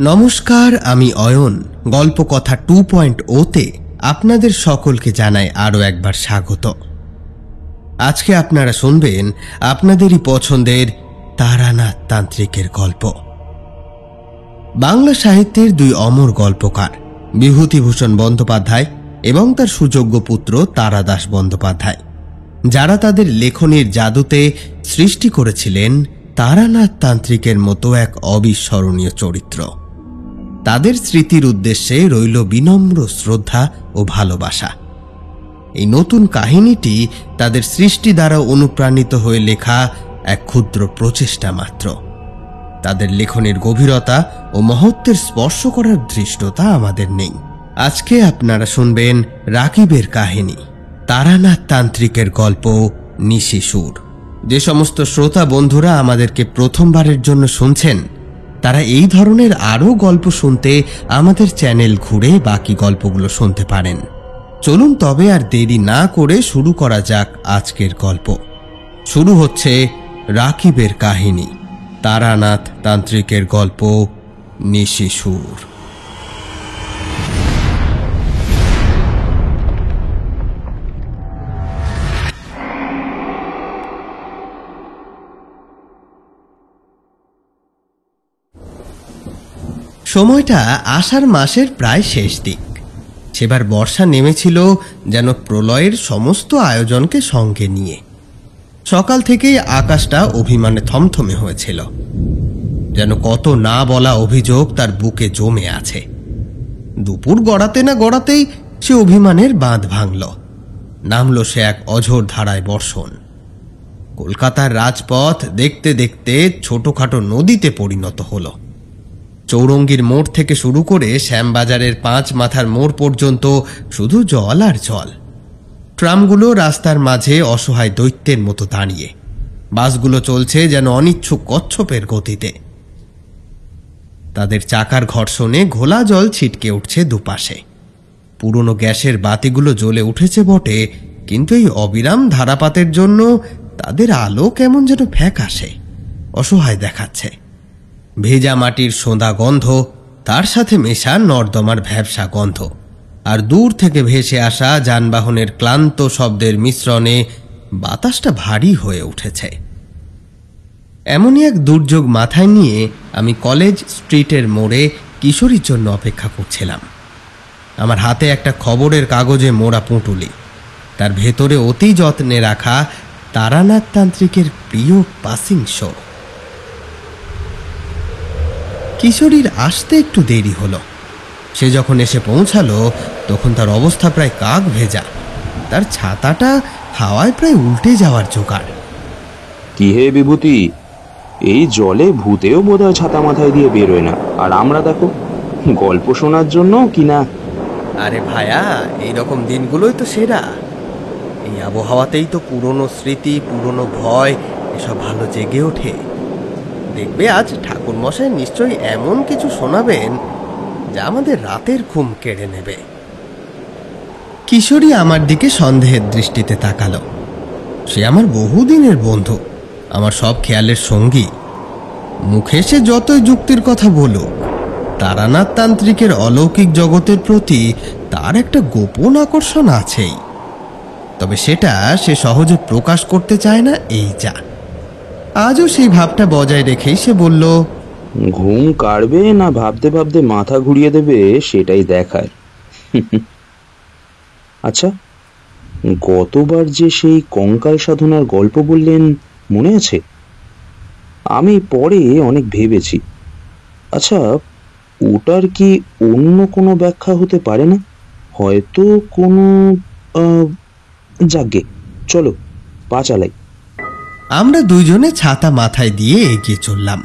নমস্কার, আমি অয়ন। গল্পকথা 2.0 আপনাদের সকলকে জানাই আরও একবার স্বাগত। আজকে আপনারা শুনবেন আপনাদেরই পছন্দের তারানাথ তান্ত্রিকের গল্প। বাংলা সাহিত্যের দুই অমর গল্পকার বিভূতিভূষণ বন্দ্যোপাধ্যায় এবং তার সুযোগ্য পুত্র তারাদাস বন্দ্যোপাধ্যায়, যারা তাদের লেখনীর জাদুতে সৃষ্টি করেছিলেন তারানাথ তান্ত্রিকের মতো এক অবিস্মরণীয় চরিত্র। তাদের স্মৃতির উদ্দেশ্যে রইল বিনম্র শ্রদ্ধা ও ভালোবাসা। এই নতুন কাহিনীটি তাদের সৃষ্টি দ্বারা অনুপ্রাণিত হয়ে লেখা এক ক্ষুদ্র প্রচেষ্টা মাত্র। তাদের লেখনের গভীরতা ও মহত্বের স্পর্শ করার ধৃষ্টতা আমাদের নেই। আজকে আপনারা শুনবেন রাকিবের কাহিনী, তারানাথ তান্ত্রিকের গল্প নিশি সুর। যে সমস্ত শ্রোতা বন্ধুরা আমাদেরকে প্রথমবারের জন্য শুনছেন, তারা এই ধরনের আরও গল্প শুনতে আমাদের চ্যানেল ঘুরে বাকি গল্পগুলো শুনতে পারেন। চলুন তবে আর দেরি না করে শুরু করা যাক আজকের গল্প। শুরু হচ্ছে রাকিবের কাহিনী, তারানাথ তান্ত্রিকের গল্প নিশি সুর। সময়টা আষাঢ় মাসের প্রায় শেষ দিক। সেবার বর্ষা নেমেছিল যেন প্রলয়ের সমস্ত আয়োজনকে সঙ্গে নিয়ে। সকাল থেকেই আকাশটা অভিমানে থমথমে হয়েছিল, যেন কত না বলা অভিযোগ তার বুকে জমে আছে। দুপুর গড়াতে না গড়াতেই সে অভিমানের বাঁধ ভাঙল। নামল সে এক অঝোর ধারায় বর্ষণ। কলকাতার রাজপথ দেখতে দেখতে ছোটখাটো নদীতে পরিণত হলো। চৌরঙ্গীর মোড় থেকে শুরু করে শ্যামবাজারের 5 মাথার মোড় পর্যন্ত শুধু জল আর জল। ট্রামগুলো রাস্তার মাঝে অসহায় দৈত্যের মতো দাঁড়িয়ে। বাসগুলো চলছে যেন অনিচ্ছুক কচ্ছপের গতিতে। তাদের চাকার ঘর্ষণে ঘোলা জল ছিটকে উঠছে দুপাশে। পুরনো গ্যাসের বাতিগুলো জ্বলে উঠেছে বটে, কিন্তু এই অবিরাম ধারাপাতের জন্য তাদের আলো কেমন যেন ফ্যাকাশে, অসহায় দেখাচ্ছে। ভেজা মাটির সোঁদা গন্ধ, তার সাথে মেশা নর্দমার ভ্যাবসা গন্ধ, আর দূর থেকে ভেসে আসা যানবাহনের ক্লান্ত শব্দের মিশ্রণে বাতাসটা ভারী হয়ে উঠেছে। এমনই এক দুর্যোগ মাথায় নিয়ে আমি কলেজ স্ট্রিটের মোড়ে কিশোরীর জন্য অপেক্ষা করছিলাম। আমার হাতে একটা খবরের কাগজে মোড়া পুঁটুলি, তার ভেতরে অতি যত্নে রাখা তারানাথ তান্ত্রিকের প্রিয় পাসিং শো। কিশোরীর আসতে একটু দেরি হলো। সে যখন এসে পৌঁছালো তখন তার অবস্থা প্রায় কাক ভেজা। তার ছাতাটা হাওয়ায় প্রায় উল্টে যাওয়ার জোগাড়। কি হে বিভূতি, এই জলে ভূতেও বোধহয় ছাতা মাথায় দিয়ে বেরোয় না, আর আমরা দেখো গল্প শোনার জন্য কিনা। আরে ভায়া, এইরকম দিনগুলোই তো সেরা। এই আবহাওয়াতেই তো পুরনো স্মৃতি, পুরনো ভয় এসব ভালো জেগে ওঠে। দেখবে আজ ঠাকুর মশাই নিশ্চয়ই এমন কিছু শোনাবেন যা আমাদের রাতের ঘুম কেড়ে নেবে। কিশোরী আমার দিকে সন্দেহের দৃষ্টিতে তাকালো। সে আমার বহুদিনের বন্ধু, আমার সব খেয়ালের সঙ্গী। মুখে সে যতই যুক্তির কথা বলুক, তারানাথ তান্ত্রিকের অলৌকিক জগতের প্রতি তার একটা গোপন আকর্ষণ আছেই। তবে সেটা সে সহজে প্রকাশ করতে চায় না, এই যা। আজও সেই ভাবটা বজায় রেখেই সে বলল, ঘুম কাটবে না ভাবতে ভাবতে মাথা ঘুরিয়ে দেবে সেটাই দেখায়। আচ্ছা, গতবার যে সেই কঙ্কাল সাধনার গল্প বললেন মনে আছে? আমি পরে অনেক ভেবেছি। আচ্ছা, ওটার কি অন্য কোনো ব্যাখ্যা হতে পারে না? হয়তো কোনো যাগ্গে, চলো পা চালাই। আমরা দুইজনে ছাতা মাথায় দিয়ে এগিয়ে চললাম।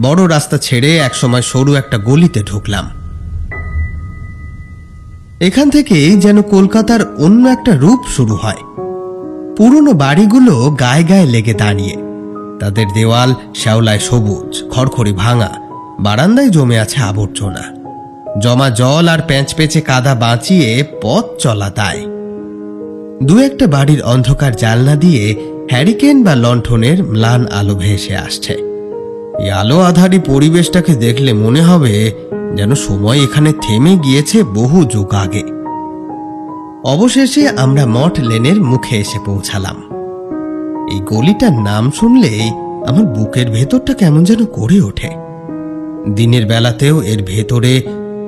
বড় রাস্তা ছেড়ে একসময় সরু একটা গলিতে ঢুকলাম। এখান থেকেই যেন কলকাতার অন্য একটা রূপ শুরু হয়। পুরনো বাড়িগুলো গায়ে গায়ে লেগে দাঁড়িয়ে, তাদের দেওয়াল শ্যাওলায় সবুজ, খড়খড়ি ভাঙা। বারান্দায় জমে আছে আবর্জনা। জমা জল আর প্যাঁচপেঁচে কাদা বাঁচিয়ে পথ চলা দায়। দু একটা বাড়ির অন্ধকার জানলা দিয়ে হ্যারিকেন বা লণ্ঠনের ম্লান আলো ভেসে আসছে। এই আলো আধারি পরিবেশটাকে দেখলে মনে হবে যেন সময় এখানে থেমে গিয়েছে বহু যুগ আগে। অবশেষে আমরা মঠ লেনের মুখে এসে পৌঁছালাম। এই গলিটার নাম শুনলেই আমার বুকের ভেতরটা কেমন যেন করে ওঠে। দিনের বেলাতেও এর ভেতরে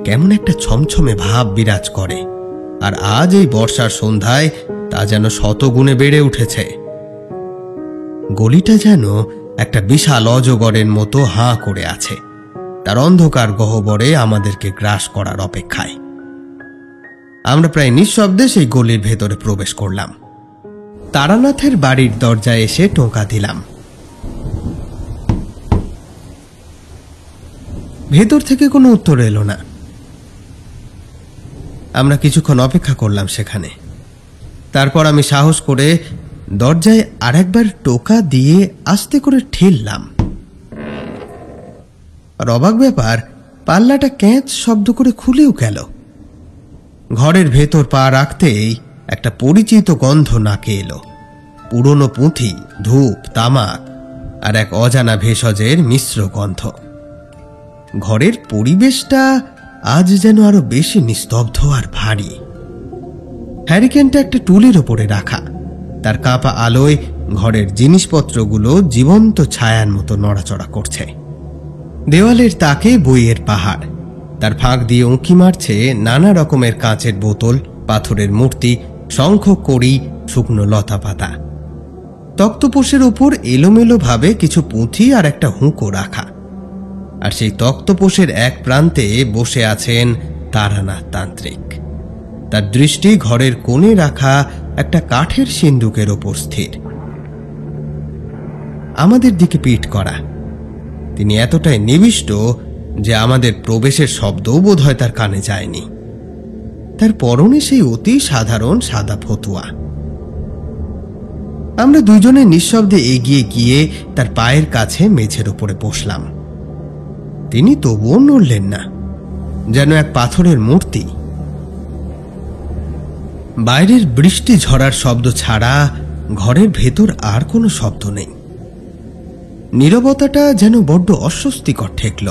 কেমন একটা ছমছমে ভাব বিরাজ করে, আর আজ এই বর্ষার সন্ধ্যায় তা যেন শতগুণে বেড়ে উঠেছে। গলিটা যেন একটা বিশাল অজগরের মতো হাঁ করে আছে, তার অন্ধকার গহ্বরে আমাদেরকে গ্রাস করার অপেক্ষায়। আমরা প্রায় নিঃশব্দে সেই গলির ভেতরে প্রবেশ করলাম। তারানাথের বাড়ির দরজায় এসে টোকা দিলাম। ভেতর থেকে কোনো উত্তর এলো না। আমরা কিছুক্ষণ অপেক্ষা করলাম সেখানে। তারপর আমি সাহস করে দরজায় আরেকবার টোকা দিয়ে আস্তে করে ঠেললাম। আর অবাক ব্যাপার, পাল্লাটা ক্যাঁচ শব্দ করে খুলেও গেল। ঘরের ভেতর পা রাখতেই একটা পরিচিত গন্ধ নাকে এলো। পুরনো পুঁথি, ধূপ, তামাক আর এক অজানা ভেষজের মিশ্র গন্ধ। ঘরের পরিবেশটা আজ যেন আরো বেশি নিস্তব্ধ আর ভারী। হ্যারিকেনটা একটা টুলের ওপরে রাখা, তার কাঁপা আলোয় ঘরের জিনিসপত্রগুলো জীবন্ত ছায়ার মতো নড়াচড়া করছে। দেওয়ালের তাকে বইয়ের পাহাড়, তার ফাঁক দিয়ে উঁকি মারছে নানা রকমের কাঁচের বোতল, পাথরের মূর্তি, শঙ্খ, কড়ি, শুকনো লতা পাতা। তক্তপোষের উপর এলোমেলো ভাবে কিছু পুঁথি আর একটা হুঁকো রাখা, আর সেই তক্তপোষের এক প্রান্তে বসে আছেন তারানাথ তান্ত্রিক। তার দৃষ্টি ঘরের কোণে রাখা একটা কাঠের সিন্দুকের ওপর স্থির, আমাদের দিকে পিঠ করা। তিনি এতটাই নিবিষ্ট যে আমাদের প্রবেশের শব্দও বোধ হয় তার কানে যায়নি। তার পরনে সেই অতি সাধারণ সাদা ফতুয়া। আমরা দুজনে নিঃশব্দে এগিয়ে গিয়ে তার পায়ের কাছে মেঝের উপরে বসলাম। তিনি তবুও নড়লেন না, যেন এক পাথরের মূর্তি। বাইরের বৃষ্টি ঝরার শব্দ ছাড়া ঘরের ভেতর আর কোনো শব্দ নেই। নীরবতাটা যেন বড্ড অস্বস্তিকর ঠেকল।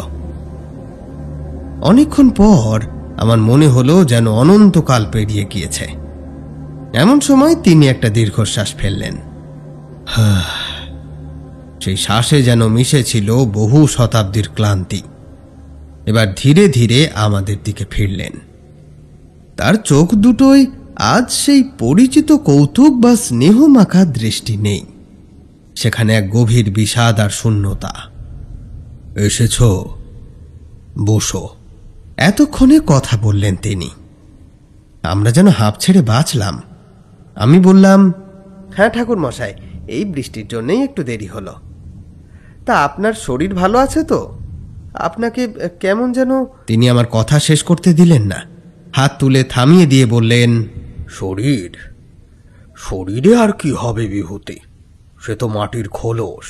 অনেকক্ষণ পর আমার মনে হলো যেন অনন্তকাল পেরিয়ে গিয়েছে। এমন সময় তিনি একটা দীর্ঘশ্বাস ফেললেন। সেই শ্বাসে যেন মিশেছিল বহু শতাব্দীর ক্লান্তি। এবার ধীরে ধীরে আমাদের দিকে ফিরলেন। তার চোখ দুটোই আজ সেই পরিচিত কৌতুক বা স্নেহ মাখা দৃষ্টি নেই, সেখানে এক গভীর বিষাদ আর শূন্যতা। এসেছ, বসো, এতক্ষণে কথা বললেন তিনি। আমরা যেন হাঁপ ছেড়ে বাঁচলাম। আমি বললাম, হ্যাঁ ঠাকুর মশাই, এই বৃষ্টির জন্যই একটু দেরি হলো। তা আপনার শরীর ভালো আছে তো? আপনাকে কেমন যেন। তিনি আমার কথা শেষ করতে দিলেন না, হাত তুলে থামিয়ে দিয়ে বললেন, শরীরে আর কি হবে বিভূতি, সে তো মাটির খোলস।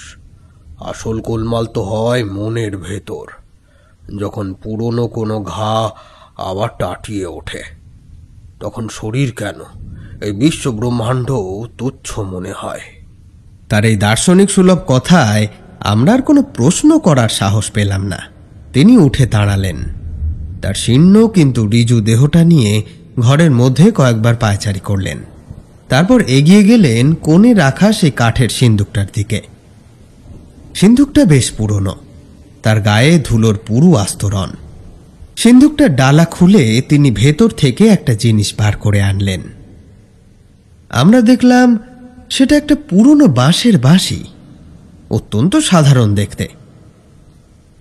আসল গোলমাল তো হয় মনের ভেতর, যখন পুরনো কোনো ঘা আবার টাটিয়ে ওঠে, তখন শরীর কেন, এই বিশ্ব ব্রহ্মাণ্ড তুচ্ছ মনে হয়। তার এই দার্শনিক সুলভ কথায় আমরা আর কোনো প্রশ্ন করার সাহস পেলাম না। তিনি উঠে দাঁড়ালেন। তার শীর্ণ কিন্তু ঋজু দেহটা নিয়ে ঘরের মধ্যে কয়েকবার পায়চারি করলেন। তারপর এগিয়ে গেলেন কোণে রাখা সেই কাঠের সিন্দুকটার দিকে। সিন্দুকটা বেশ পুরনো, তার গায়ে ধুলোর পুরু আস্তরণ। সিন্দুকটার ডালা খুলে তিনি ভেতর থেকে একটা জিনিস বার করে আনলেন। আমরা দেখলাম সেটা একটা পুরনো বাঁশের বাঁশি, অত্যন্ত সাধারণ দেখতে।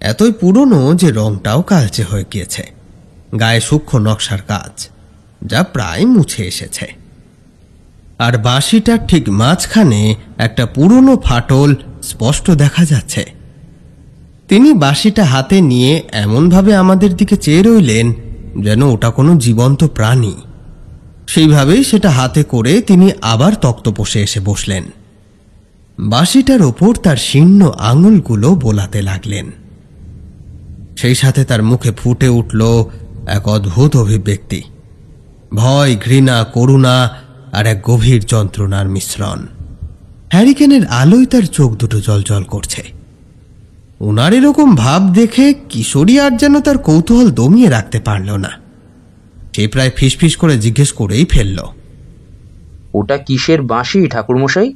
এতই পুরনো যে রংটাও কালচে হয়ে গিয়েছে, গায়ে সূক্ষ্ম নকশার কাজ, যা প্রায় মুছে এসেছে। আর বাঁশিটার ঠিক মাঝখানে একটা পুরনো ফাটল স্পষ্ট দেখা যাচ্ছে। তিনি বাঁশিটা হাতে নিয়ে এমনভাবে আমাদের দিকে চেয়ে রইলেন যেন ওটা কোনো জীবন্ত প্রাণী। সেইভাবেই সেটা হাতে করে তিনি আবার তক্তপোষে এসে বসলেন। বাঁশিটার ওপর তার শীর্ণ আঙুলগুলো বোলাতে লাগলেন। সেই সাথে তার মুখে ফুটে উঠল এক অদ্ভুত অভিব্যক্তি, ভয়, ঘৃণা, করুণা আর এক গভীর যন্ত্রণার মিশ্রণ। হ্যারিকেনের আলোয় তার চোখ দুটো জ্বলজ্বল করছে। ওনার এরকম ভাব দেখে কিশোরী আর যেন তার কৌতূহল দমিয়ে রাখতে পারল না। সে প্রায় ফিসফিস করে জিজ্ঞেস করেই ফেলল, ওটা কিসের বাঁশি ঠাকুরমশাই?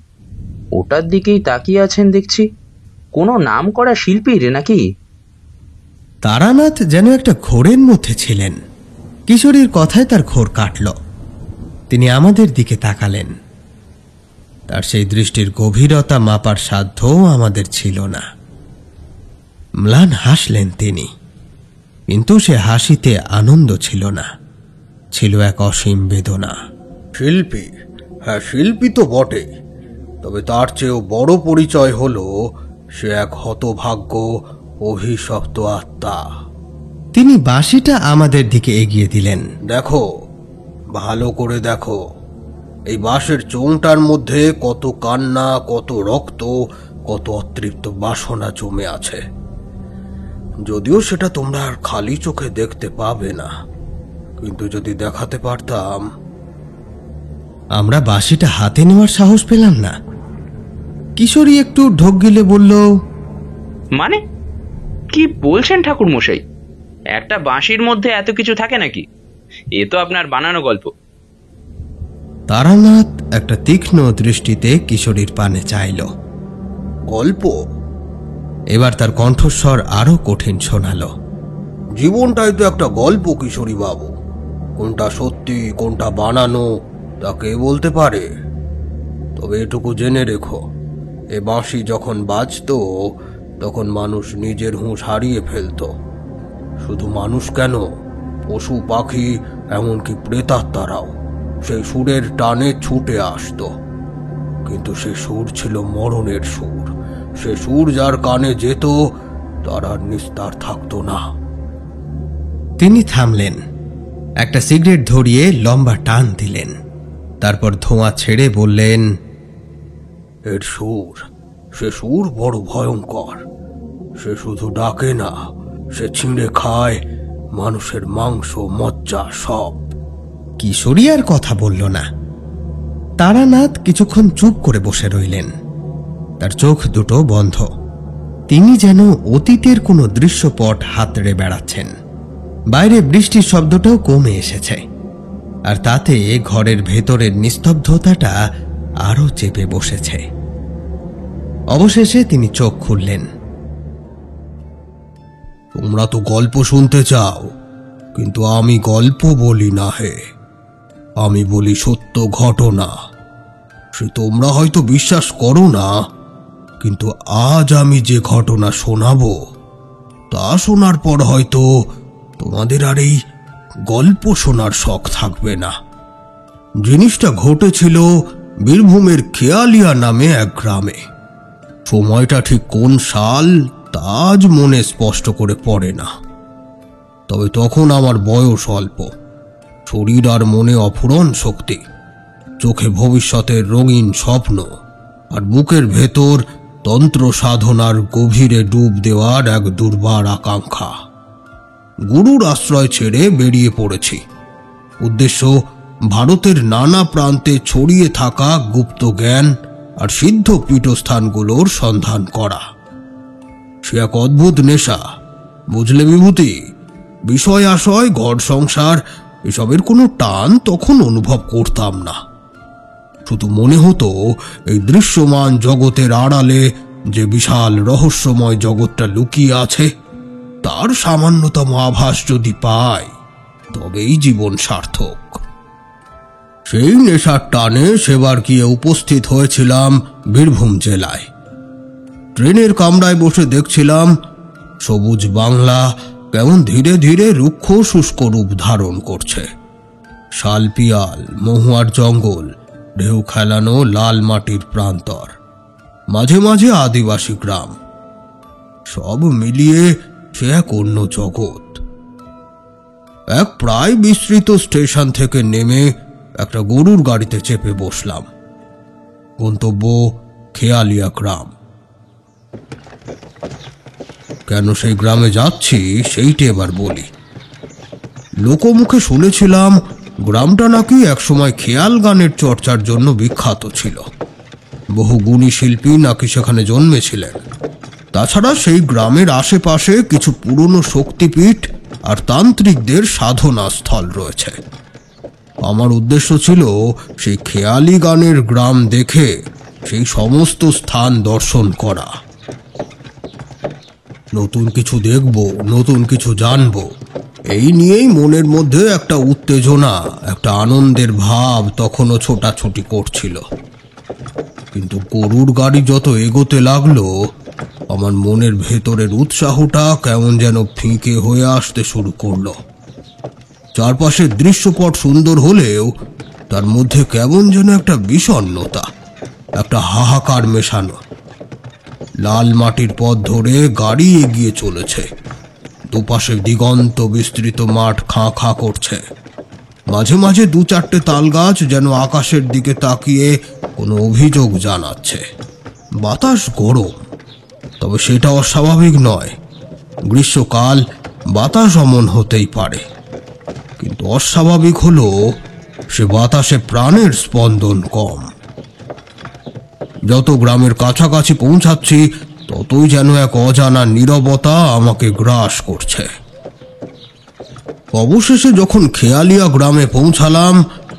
ওটার দিকেই তাকিয়ে আছেন দেখছি। কোনো নাম করা শিল্পীর নাকি? তারানাথ যেন একটা ঘোরের মধ্যে ছিলেন। কিশোরীর কথায় তার ঘোর কাটল। তিনি আমাদের দিকে তাকালেন। তার সেই দৃষ্টির গভীরতা মাপার সাধ্য আমাদের ছিল না। ম্লান হাসলেন তিনি, কিন্তু সে হাসিতে আনন্দ ছিল না, ছিল এক অসীম বেদনা। শিল্পী, হ্যাঁ শিল্পী তো বটে, তবে তার চেয়েও বড় পরিচয় হলো সে এক হতভাগ্য অভিশপ্ত আত্মা। তিনি বাঁশিটা আমাদের দিকে এগিয়ে দিলেন। দেখো, ভালো করে দেখো, এই বাঁশের চোঙটার মধ্যে কত কান্না, কত রক্ত, কত অতৃপ্ত বাসনা জমে আছে। যদিও সেটা তোমরা আর খালি চোখে দেখতে পাবে না, কিন্তু যদি দেখাতে পারতাম। আমরা বাঁশিটা হাতে নেওয়ার সাহস পেলাম না। কিশোরী একটু ঢোক গিলে বলল, মানে কি বলছেন ঠাকুরমশাই? একটা বাঁশির মধ্যে এত কিছু থাকে নাকি? এ তো আপনার বানানো গল্প। তারানাথ একটা তীক্ষ্ণ দৃষ্টিতে কিশোরীর পানে চাইল। গল্প? এবার তার কণ্ঠস্বর আরো কঠিন শোনালো। জীবনটাই তো একটা গল্প কিশোরী বাবু। কোনটা সত্যি কোনটা বানানো তা কে বলতে পারে? তবে এটুকু জেনে রেখো, এ বাঁশি যখন বাজতো তখন মানুষ নিজের হুঁশ হারিয়ে ফেলত। শুধু মানুষ কেন, পশু পাখি এমনকি প্রেতাত্মারাও সেই সুরের টানে ছুটে আসতো। কিন্তু সে সুর ছিল মরণের সুর। সে সুর যার কানে যেত তার আর নিস্তার থাকতো না। তিনি থামলেন, একটা সিগারেট ধরিয়ে লম্বা টান দিলেন, তারপর ধোঁয়া ছেড়ে বললেন, এর সুর, সে সুর বড় ভয়ঙ্কর। সে শুধু ডাকে না, সে ছিঁড়ে খায় মানুষের মাংস, মজ্জা সব। কিশোরী আর কথা বলল না। তারানাথ কিছুক্ষণ চুপ করে বসে রইলেন, তার চোখ দুটো বন্ধ। তিনি যেন অতীতের কোনো দৃশ্যপট হাতড়ে বেড়াচ্ছেন। বাইরে বৃষ্টির শব্দটাও কমে এসেছে, আর তাতে ঘরের ভেতরের নিস্তব্ধতাটা আরো চেপে বসেছে। অবশেষে তিনি চোখ খুললেন। তোমরা তো গল্প শুনতে চাও, কিন্তু আমি গল্প বলি না হে, আমি বলি সত্য ঘটনা। সে তোমরা হয়তো বিশ্বাস করো না, কিন্তু আজ আমি যে ঘটনা শোনাবো তা শোনার পর হয়তো তোমাদের আর এই গল্প শোনার শখ থাকবে না। জিনিসটা ঘটেছিল বীরভূমের খেয়ালিয়া নামে এক গ্রামে। সময়টা ঠিক কোন সাল তা আজ মনে স্পষ্ট করে পড়ে না, তবে তখন আমার বয়স অল্প, শরীর আর মনে অফুরন শক্তি, চোখে ভবিষ্যতের রঙিন স্বপ্ন, আর বুকের ভেতর তন্ত্র সাধনার গভীরে ডুব দেওয়ার এক দুর্বার আকাঙ্ক্ষা। গুরুর আশ্রয় ছেড়ে বেরিয়ে পড়েছি। উদ্দেশ্য ভারতের নানা প্রান্তে ছড়িয়ে থাকা গুপ্ত জ্ঞান আর সিদ্ধ পীঠস্থানগুলোর সন্ধান করা। সে এক অদ্ভুত নেশা, বুঝলে বিভূতি। বিষয় আশয়, ঘর সংসার এসবের কোনো টান তখন অনুভব করতাম না। শুধু মনে হতো এই দৃশ্যমান জগতের আড়ালে যে বিশাল রহস্যময় জগৎটা লুকিয়ে আছে, তার সামান্যতম আভাস যদি পাই তবেই জীবন সার্থক। সেই নেশার টানে সেবার গিয়ে উপস্থিত হয়েছিলাম বীরভূম জেলায়। ট্রেনের কামরায় বসে দেখছিলাম সবুজ বাংলা কেমন ধীরে ধীরে রুক্ষ শুষ্ক রূপ ধারণ করছে। শালপিয়াল, মহুয়ার জঙ্গল, ঢেউ খেলানো লাল মাটির প্রান্তর, মাঝে মাঝে আদিবাসী গ্রাম, সব মিলিয়ে সে এক অন্য জগৎ। এক প্রায় বিস্তৃত স্টেশন থেকে নেমে একটা গরুর গাড়িতে চেপে বসলাম। গন্তব্য খেয়ালিয়া গ্রাম। কেন সেই গ্রামে যাচ্ছি সেইটি এবার বলি। লোকমুখে শুনেছিলাম গ্রামটা নাকি একসময় খেয়াল গানের চর্চার জন্য বিখ্যাত ছিল। বহু গুণী শিল্পী নাকি সেখানে জন্মেছিলেন। তাছাড়া সেই গ্রামের আশেপাশে কিছু পুরনো শক্তিপীঠ আর তান্ত্রিকদের সাধনা স্থল রয়েছে। আমার উদ্দেশ্য ছিল সেই খেয়ালি গানের গ্রাম দেখে সেই সমস্ত স্থান দর্শন করা। নতুন কিছু দেখব, নতুন কিছু জানব, এই নিয়েই মনের মধ্যে একটা উত্তেজনা, একটা আনন্দের ভাব তখনও ছোটাছুটি করছিল। কিন্তু গরুর গাড়ি যত এগোতে লাগলো, আমার মনের ভেতরের উৎসাহটা কেমন যেন ফিকে হয়ে আসতে শুরু করলো। চারপাশের দৃশ্যপট সুন্দর হলেও তার মধ্যে কেমন যেন একটা বিষণ্ণতা, একটা হাহাকার মেশানো। লাল মাটির পথ ধরে গাড়ি এগিয়ে চলেছে। দুপাশে দিগন্ত বিস্তৃত মাঠ খাঁ খাঁ করছে। মাঝে মাঝে দু চারটে তাল গাছ যেন আকাশের দিকে তাকিয়ে কোনো অভিযোগ জানাচ্ছে। বাতাস গরম, তবে সেটা অস্বাভাবিক নয়। গ্রীষ্মকাল, বাতাস অমন হতেই পারে, কিন্তু অস্বাভাবিক হলো সে বাতাসে প্রাণের স্পন্দন কম। যত গ্রামের কাছাকাছি পৌঁছাচ্ছি ততই যেন এক অজানা নীরবতা আমাকে গ্রাস করছে। অবশেষে যখন খেয়ালিয়া গ্রামে পৌঁছালাম,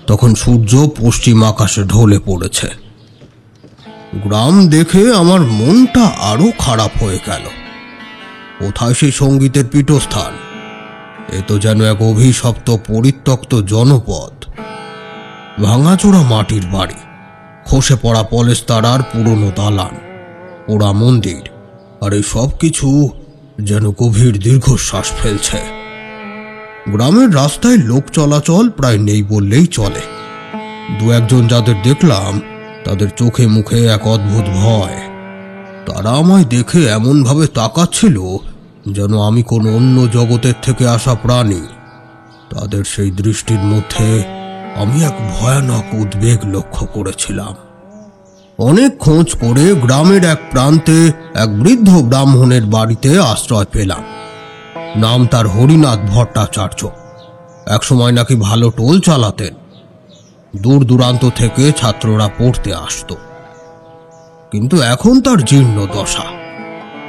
তখন সূর্য পশ্চিম আকাশে ঢলে পড়েছে। গ্রাম দেখে আমার মনটা আরো খারাপ হয়ে গেল। কোথায় সেই সঙ্গীতের পীঠস্থান? এ তো যেন এক অভিশপ্ত পরিত্যক্ত জনপদ। ভাঙাচোরা মাটির বাড়ি, খসে পড়া পলেস্তারার পুরনো দালান, পোড়া মন্দির, আর এই সব কিছু যেন গভীর দীর্ঘশ্বাস ফেলছে। গ্রামের রাস্তায় লোক চলাচল প্রায় নেই বললেই চলে। দু একজন যাদের দেখলাম, তাদের চোখে মুখে এক অদ্ভুত ভয়। তারা আমায় দেখে এমনভাবে তাকাচ্ছিল যেন আমি কোনো অন্য জগতের থেকে আসা প্রাণী। তাদের সেই দৃষ্টির মধ্যে আমি এক ভয়ানক উদ্বেগ লক্ষ্য করেছিলাম। অনেক খোঁজ করে গ্রামের এক প্রান্তে এক বৃদ্ধ ব্রাহ্মণের বাড়িতে আশ্রয় পেলাম। নাম তার হরিনাথ ভট্টাচার্য। একসময় নাকি ভালো টোল চালাতেন। দূর দূরান্ত থেকে ছাত্ররা পড়তে আসতো। কিন্তু এখন তার জীর্ণ দশা।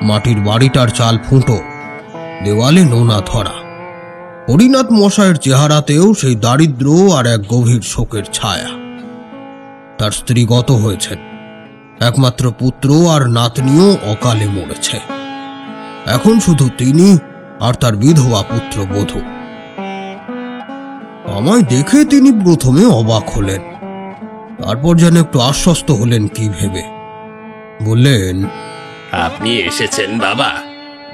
মাটির বাড়িটার চাল ফুটো, দেওয়ালে নোনা ধরা। হরিনাথ মশাইয়ের চেহারাতেও সেই দারিদ্র আর এক গভীর শোকের ছায়া। তার স্ত্রী গত হয়েছেন, একমাত্র পুত্র আর নাতনিও অকালে মরেছে। এখন শুধু তিনি আর তার বিধবা পুত্র বধূ। আমায় দেখে তিনি প্রথমে অবাক হলেন, তারপর যেন একটু আশ্বস্ত হলেন কি ভেবে। বললেন, আপনি এসেছেন বাবা,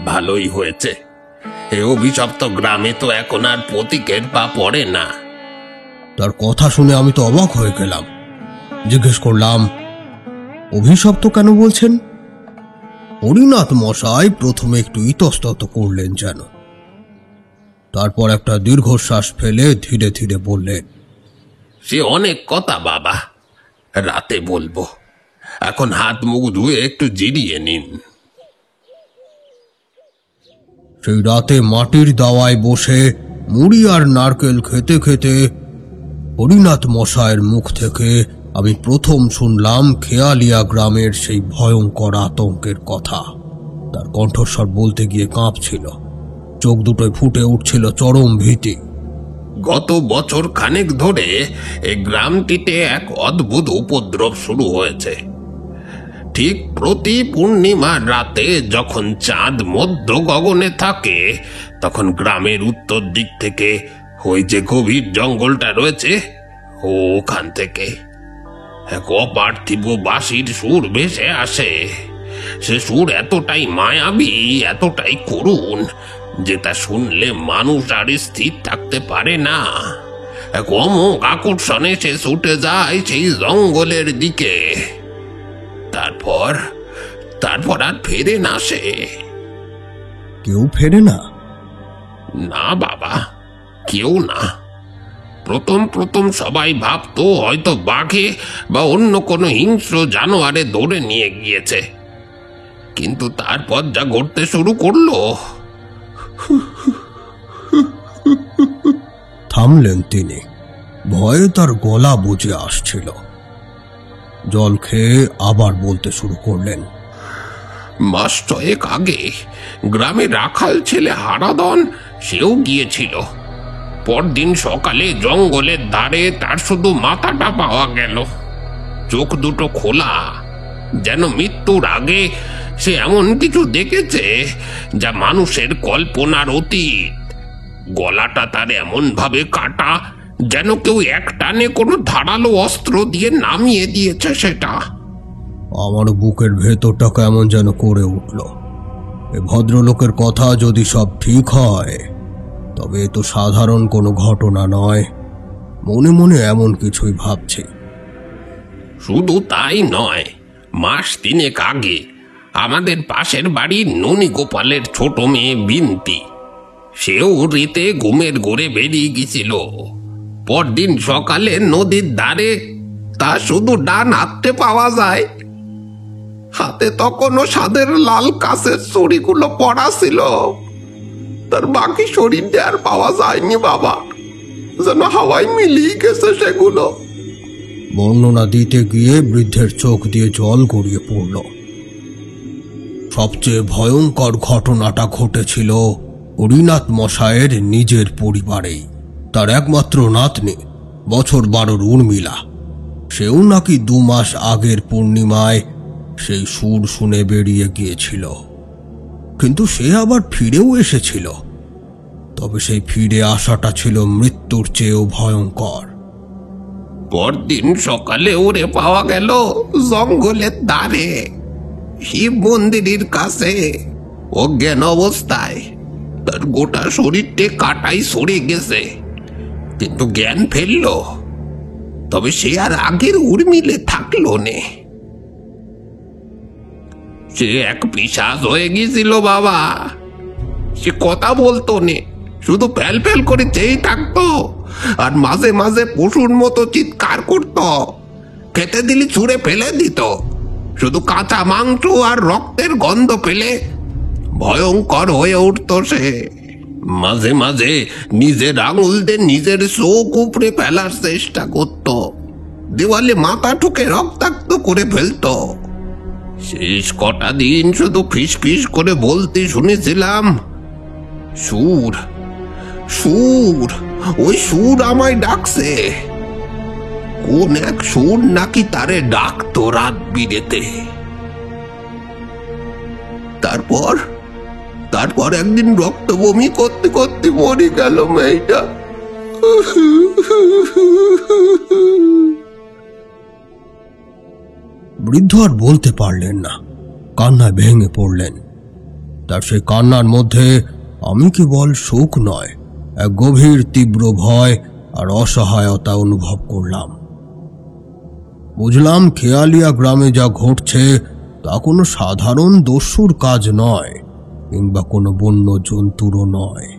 ভালোই হয়েছে। এ অভিশপ্ত গ্রামে তো এখন আর প্রতীকের পা পড়ে না। তার কথা শুনে আমি তো অবাক হয়ে গেলাম। জিজ্ঞেস করলাম, অভিশপ্ত কেন বলছেন? হরিনাথ মশাই প্রথমে একটু ইতস্তত করলেন যেন, তারপর একটা দীর্ঘশ্বাস ফেলে ধীরে ধীরে বললেন, সে অনেক কথা বাবা, রাতে বলবো। এখন হাত মুখ ধুয়ে একটু জিরিয়ে নিন। সেই রাতে মাটির দাওয়ায় বসে মুড়ি আর নারকেল খেতে খেতে হরিনাথ মশায়ের মুখ থেকে আমি প্রথম শুনলাম খেয়ালিয়া গ্রামের সেই ভয়ঙ্কর আতঙ্কের কথা। তার কণ্ঠস্বর বলতে গিয়ে কাঁপছিল, চোখ দুটোয় ফুটে উঠছিল চরম ভীতি। গত বছর খানেক ধরে এই গ্রামটিতে এক অদ্ভুত উপদ্রব শুরু হয়েছে। ঠিক প্রতি পূর্ণিমার রাতে যখন চাঁদ মধ্য গগনে থাকে, তখন গ্রামের উত্তর দিক থেকে ওই যে গভীর জঙ্গলটা রয়েছে, ওখান থেকে এক অপার্থিব বাঁশির সুর ভেসে আসে। সে সুর এতটাই মায়াবী, এতটাই করুণ যে তা শুনলে মানুষ আর স্থির থাকতে পারে না। এক অমোঘ আকর্ষণে সে ছুটে যায় সেই জঙ্গলের দিকে। তারপর আর ফেরে না সে। কেউ ফেরে না? না বাবা, কেউ না। প্রথম সবাই ভাবতো হয়তো বাঘে বা অন্য কোনো হিংস্র জানোয়ারে ধরে নিয়ে গিয়েছে, কিন্তু তারপর যা ঘটতে শুরু করলো। থামলেন তিনি, ভয়ে তার গলা বুঝে আসছিল। জল খেয়ে আবার বলতে শুরু করলেন, মাস 6 আগে গ্রামে রাখাল ছেলে হারাদন সেও গিয়েছিল। পরদিন সকালে জঙ্গলের ধারে তার শুধু মাথাটা পাওয়া গেল, চোখ দুটো খোলা, যেন মৃত্যুর আগে সে এমন কিছু দেখেছে যা মানুষের কল্পনার অতীত। গলাটা তার এমন ভাবে কাটা যেন কেউ একটানে কোনো ধারালো অস্ত্র দিয়ে নামিয়ে দিয়েছে সেটা। আমার বুকের ভেতরটা কেমন যেন করে উঠল। এ ভদ্রলোকের কথা যদি সব ঠিক হয় তবে এ তো সাধারণ কোনো ঘটনা নয়। মনে মনে এমন কিছুই ভাবছি। শুধু তাই নয়, মাস 3 আগে আমাদের পাশের বাড়ির ননী গোপালের ছোট মেয়ে বিনতি, সেও রেতে ঘুমের ঘোরে বেরিয়ে গেছিল। পরদিন সকালে নদীর ধারে তা শুধু ডান হাতে পাওয়া যায়। হাতে তখনও সাদের লাল কাঁচের ছড়িগুলো পড়া ছিল। তার বাকি শরীরটা আর পাওয়া যায়নি বাবা, যেন হাওয়ায় মিলিয়ে গেছে সেগুলো। বর্ণনা দিতে গিয়ে বৃদ্ধের চোখ দিয়ে জল গড়িয়ে পড়ল। সবচেয়ে ভয়ঙ্কর ঘটনাটা ঘটেছিল হরিনাথ মশায়ের নিজের পরিবারেই। তার একমাত্র নাতনি বছর 12 উর্মিলা, সেও নাকি 2 মাস আগের পূর্ণিমায় সেই সুর শুনে বেরিয়ে গিয়েছিল। কিন্তু সে আবার ফিরেও এসেছিল, তবে সেই ফিরে আসাটা ছিল মৃত্যুর চেয়েও ভয়ঙ্কর। পরদিন সকালে ওরে পাওয়া গেল জঙ্গলের ধারে শিব মন্দিরের কাছে, অজ্ঞান অবস্থায়। তার গোটা শরীরটা কাটাই সরে গেছে, কিন্তু জ্ঞান ফেলল। তবে সে আর আগের উর্মিলে থাকলো নে। সে এক পিশাচ হয়ে গিয়েছিল বাবা। সে কথা বলতো নে, শুধু ফেল ফেল করে চেয়ে থাকতো, আর মাঝে মাঝে পশুর মতো চিৎকার করত। খেতে দিলে ছুঁড়ে ফেলে দিত। শুধু কাঁচা মাংস আর রক্তের গন্ধ পেলে ভয়ঙ্কর হয়ে উঠত সে। মাঝে মাঝে নিজের আঙুল দিয়ে নিজের চোখ উপড়ে ফেলার চেষ্টা করত, দেওয়ালে মাথা ঠুকে রক্তাক্ত করে ফেলত। শেষ কটা দিন শুধু ফিস ফিস করে বলতে শুনেছিলাম, সুর সুর, ওই সুর আমায় ডাকছে। কোন এক সুর নাকি তারে ডাকতো রাত বিরেতে। তারপর একদিন রক্ত বমি করতে করতে মরে গেল মেয়েটা। বৃদ্ধ আর বলতে পারলেন না, কান্নায় ভেঙে পড়লেন। তার সেই কান্নার মধ্যে আমি কেবল শোক নয়, এক গভীর তীব্র ভয় আর অসহায়তা অনুভব করলাম। বুঝলাম খেয়ালিয়া গ্রামে যা ঘটছে তা কোনো সাধারণ দস্যুর কাজ নয়, কিংবা কোনো বন্য জন্তুরও নয়।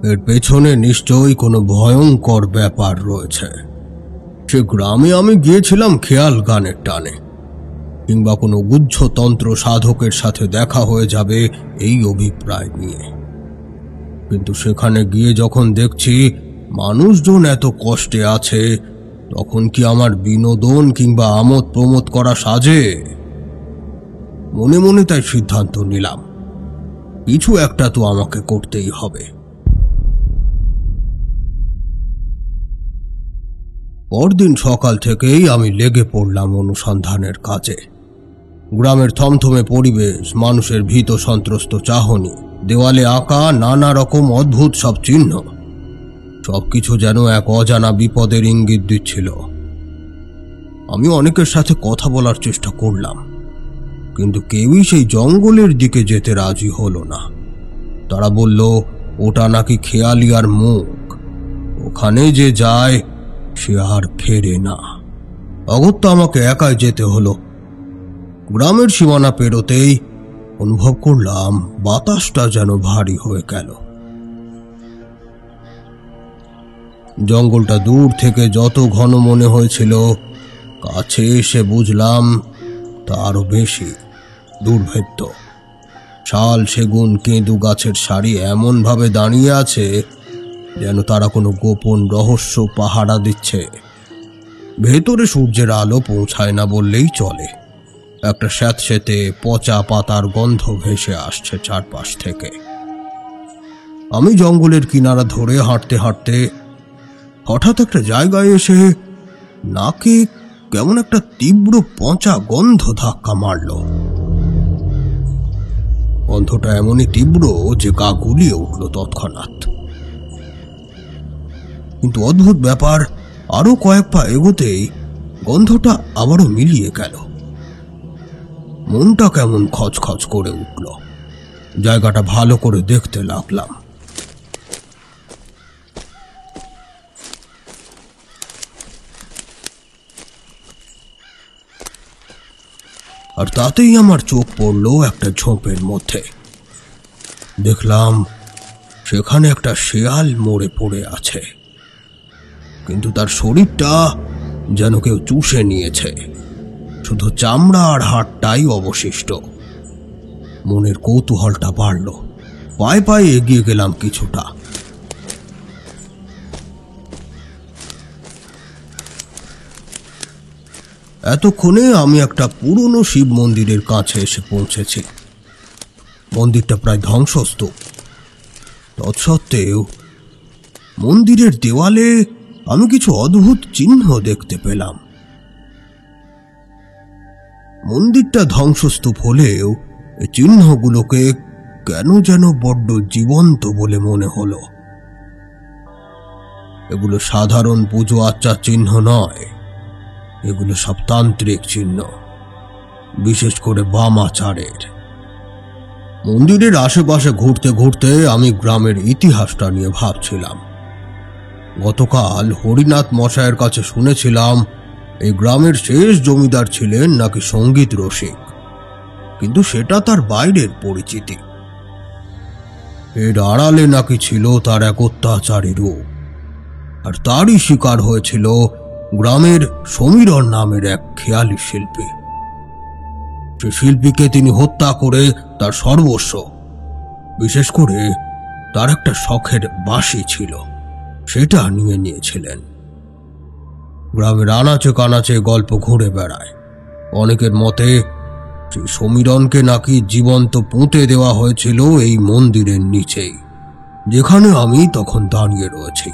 এর পেছনে নিশ্চয়ই কোনো ভয়ঙ্কর ব্যাপার রয়েছে। সে গ্রামে আমি গিয়েছিলাম খেয়াল গানের টানে, কিংবা কোনো গুহ্যতন্ত্র সাধকের সাথে দেখা হয়ে যাবে এই অভিপ্রায় নিয়ে। কিন্তু সেখানে গিয়ে যখন দেখছি মানুষজন এত কষ্টে আছে, তখন কি আমার বিনোদন কিংবা আমোদ প্রমোদ করা সাজে? মনে মনে তাই সিদ্ধান্ত নিলাম, কিছু একটা তো আমাকে করতেই হবে। পরদিন সকাল থেকেই আমি লেগে পড়লাম অনুসন্ধানের কাজে। গ্রামের থমথমে পরিবেশ, মানুষের ভীত সন্ত্রস্ত চাহনি, দেওয়ালে আঁকা নানা রকম অদ্ভুত সব চিহ্ন, সবকিছু যেন এক অজানা বিপদের ইঙ্গিত দিচ্ছিল। আমি অনেকের সাথে কথা বলার চেষ্টা করলাম, কিন্তু কেউই সেই জঙ্গলের দিকে যেতে রাজি হলো না। তারা বলল ওটা নাকি খেয়ালিয়ার মুখ, ওখানে যে যায় সে আর ফেরে না। অগত্যা আমাকে একাই যেতে হলো। গ্রামের সীমানা পেরোতেই অনুভব করলাম বাতাসটা যেন ভারী হয়ে গেল। জঙ্গলটা দূর থেকে যত ঘন মনে হয়েছিল, কাছে এসে বুঝলাম তা আরো বেশি দুর্ভেদ্য। শাল, সেগুন, কেঁদু গাছের সারি এমন ভাবে দাঁড়িয়ে আছে যেন তারা কোনো গোপন রহস্য পাহারা দিচ্ছে। ভেতরে সূর্যের আলো পৌঁছায় না বললেই চলে। একটা স্যাঁতসেঁতে পচা পাতার গন্ধ ভেসে আসছে চারপাশ থেকে। আমি জঙ্গলের কিনারা ধরে হাঁটতে হাঁটতে হঠাৎ একটা জায়গায় এসে নাকে কেমন একটা তীব্র পচা গন্ধ ধাক্কা মারল। গন্ধটা এমনই তীব্র যে গা গুলিয়ে উঠল তৎক্ষণাৎ। কিন্তু অদ্ভুত ব্যাপার, আরো কয়েক পা এগোতেই গন্ধটা আবারও মিলিয়ে গেল। মনটা কেমন খচখচ করে উঠল। জায়গাটা ভালো করে দেখতে লাগলাম। আর তাতেই আমার চোখ পড়ল একটা ঝোপের মধ্যে। দেখলাম সেখানে একটা শেয়াল মরে পড়ে আছে, কিন্তু তার শরীরটা যেন কেউ চুষে নিয়েছে, শুধু চামড়া আর হাড়টাই অবশিষ্ট। মনের কৌতূহলটা বাড়ল, পায়ে পায়ে এগিয়ে গেলাম কিছুটা। এতক্ষণে আমি একটা পুরনো শিব মন্দিরের কাছে এসে পৌঁছেছি। মন্দিরটা প্রায় ধ্বংসস্তূপ। তৎসত্ত্বেও মন্দিরের দেওয়ালে আমি কিছু অদ্ভুত চিহ্ন দেখতে পেলাম। মন্দিরটা ধ্বংসস্তূপ হলেও এই চিহ্নগুলোকে কেন যেন বড্ড জীবন্ত বলে মনে হলো। এগুলো সাধারণ পুজো আচ্চার চিহ্ন নয়, এগুলো সব তান্ত্রিক চিহ্ন, বিশেষ করে বাম আচারের। মন্দিরের আশেপাশে ঘুরতে ঘুরতে আমি গ্রামের ইতিহাসটা নিয়ে ভাবছিলাম। গতকাল হরিনাথ মশায়ের কাছে শুনেছিলাম এই গ্রামের শেষ জমিদার ছিলেন নাকি সঙ্গীত রসিক, কিন্তু সেটা তার বাইরের পরিচিতি। এর আড়ালে নাকি ছিল তার এক অত্যাচারী রূপ, আর তারই শিকার হয়েছিল গ্রামের সমীরণ নামের এক খেয়ালি শিল্পী। সে শিল্পীকে তিনি হত্যা করে তার সর্বস্ব, বিশেষ করে তার একটা শখের বাঁশি ছিল, সেটা নিয়ে নিয়েছিলেন। গ্রামের আনাচে কানাচে গল্প ঘুরে বেড়ায়। অনেকের মতে সেই সমীরণকে নাকি জীবন্ত পুঁতে দেওয়া হয়েছিল এই মন্দিরের নিচেই, যেখানে আমি তখন দাঁড়িয়ে রয়েছি।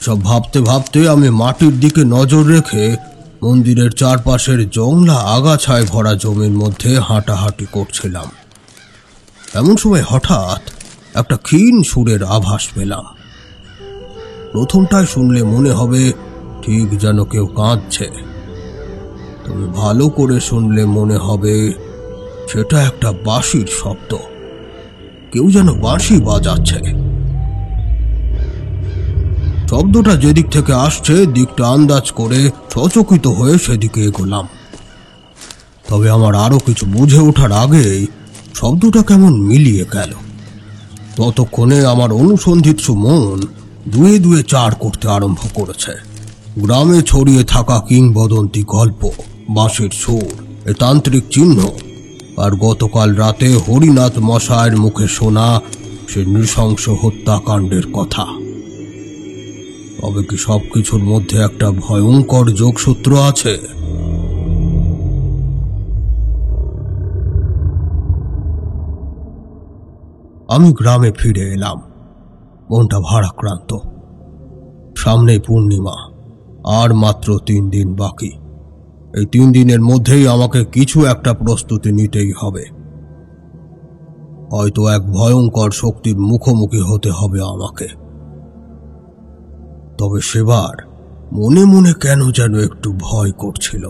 সব ভাবতে ভাবতে আমি মাটির দিকে নজর রেখে মন্দিরের চারপাশের জংলা আগাছায় ভরা জমির মধ্যে হাঁটাহাঁটি করছিলাম। এমন সময় হঠাৎ একটা ক্ষীণ সুরের আভাস পেলাম। প্রথমটায় শুনলে মনে হবে ঠিক যেন কেউ কাঁদছে, তবে ভালো করে শুনলে মনে হবে সেটা একটা বাঁশির শব্দ। কেউ যেন বাঁশি বাজাচ্ছে। শব্দটা যেদিক থেকে আসছে দিকটা আন্দাজ করে সচকিত হয়ে সেদিকে এগোলাম। তবে আমার আরো কিছু বুঝে ওঠার আগেই শব্দটা কেমন মিলিয়ে গেল। ততক্ষণে আমার অনুসন্ধিৎসু মন দুয়ে দুয়ে চার করতে আরম্ভ করেছে। গ্রামে ছড়িয়ে থাকা কিংবদন্তি গল্প, বাঁশির সুর, এ তান্ত্রিক চিহ্ন, আর গতকাল রাতে হরিনাথ মশায়ের মুখে শোনা সে নৃশংস হত্যাকাণ্ডের কথা। তবে কি সবকিছুর মধ্যে একটা ভয়ঙ্কর যোগসূত্র আছে? আমি গ্রামে ফিরে এলাম, মনটা ভারাক্রান্ত। সামনে পূর্ণিমা, আর মাত্র 3 দিন বাকি। এই 3 দিনের মধ্যেই আমাকে কিছু একটা প্রস্তুতি নিতেই হবে। হয়তো এক ভয়ঙ্কর শক্তির মুখোমুখি হতে হবে আমাকে। তবে সেবার মনে মনে কেন যেন একটু ভয় করছিল।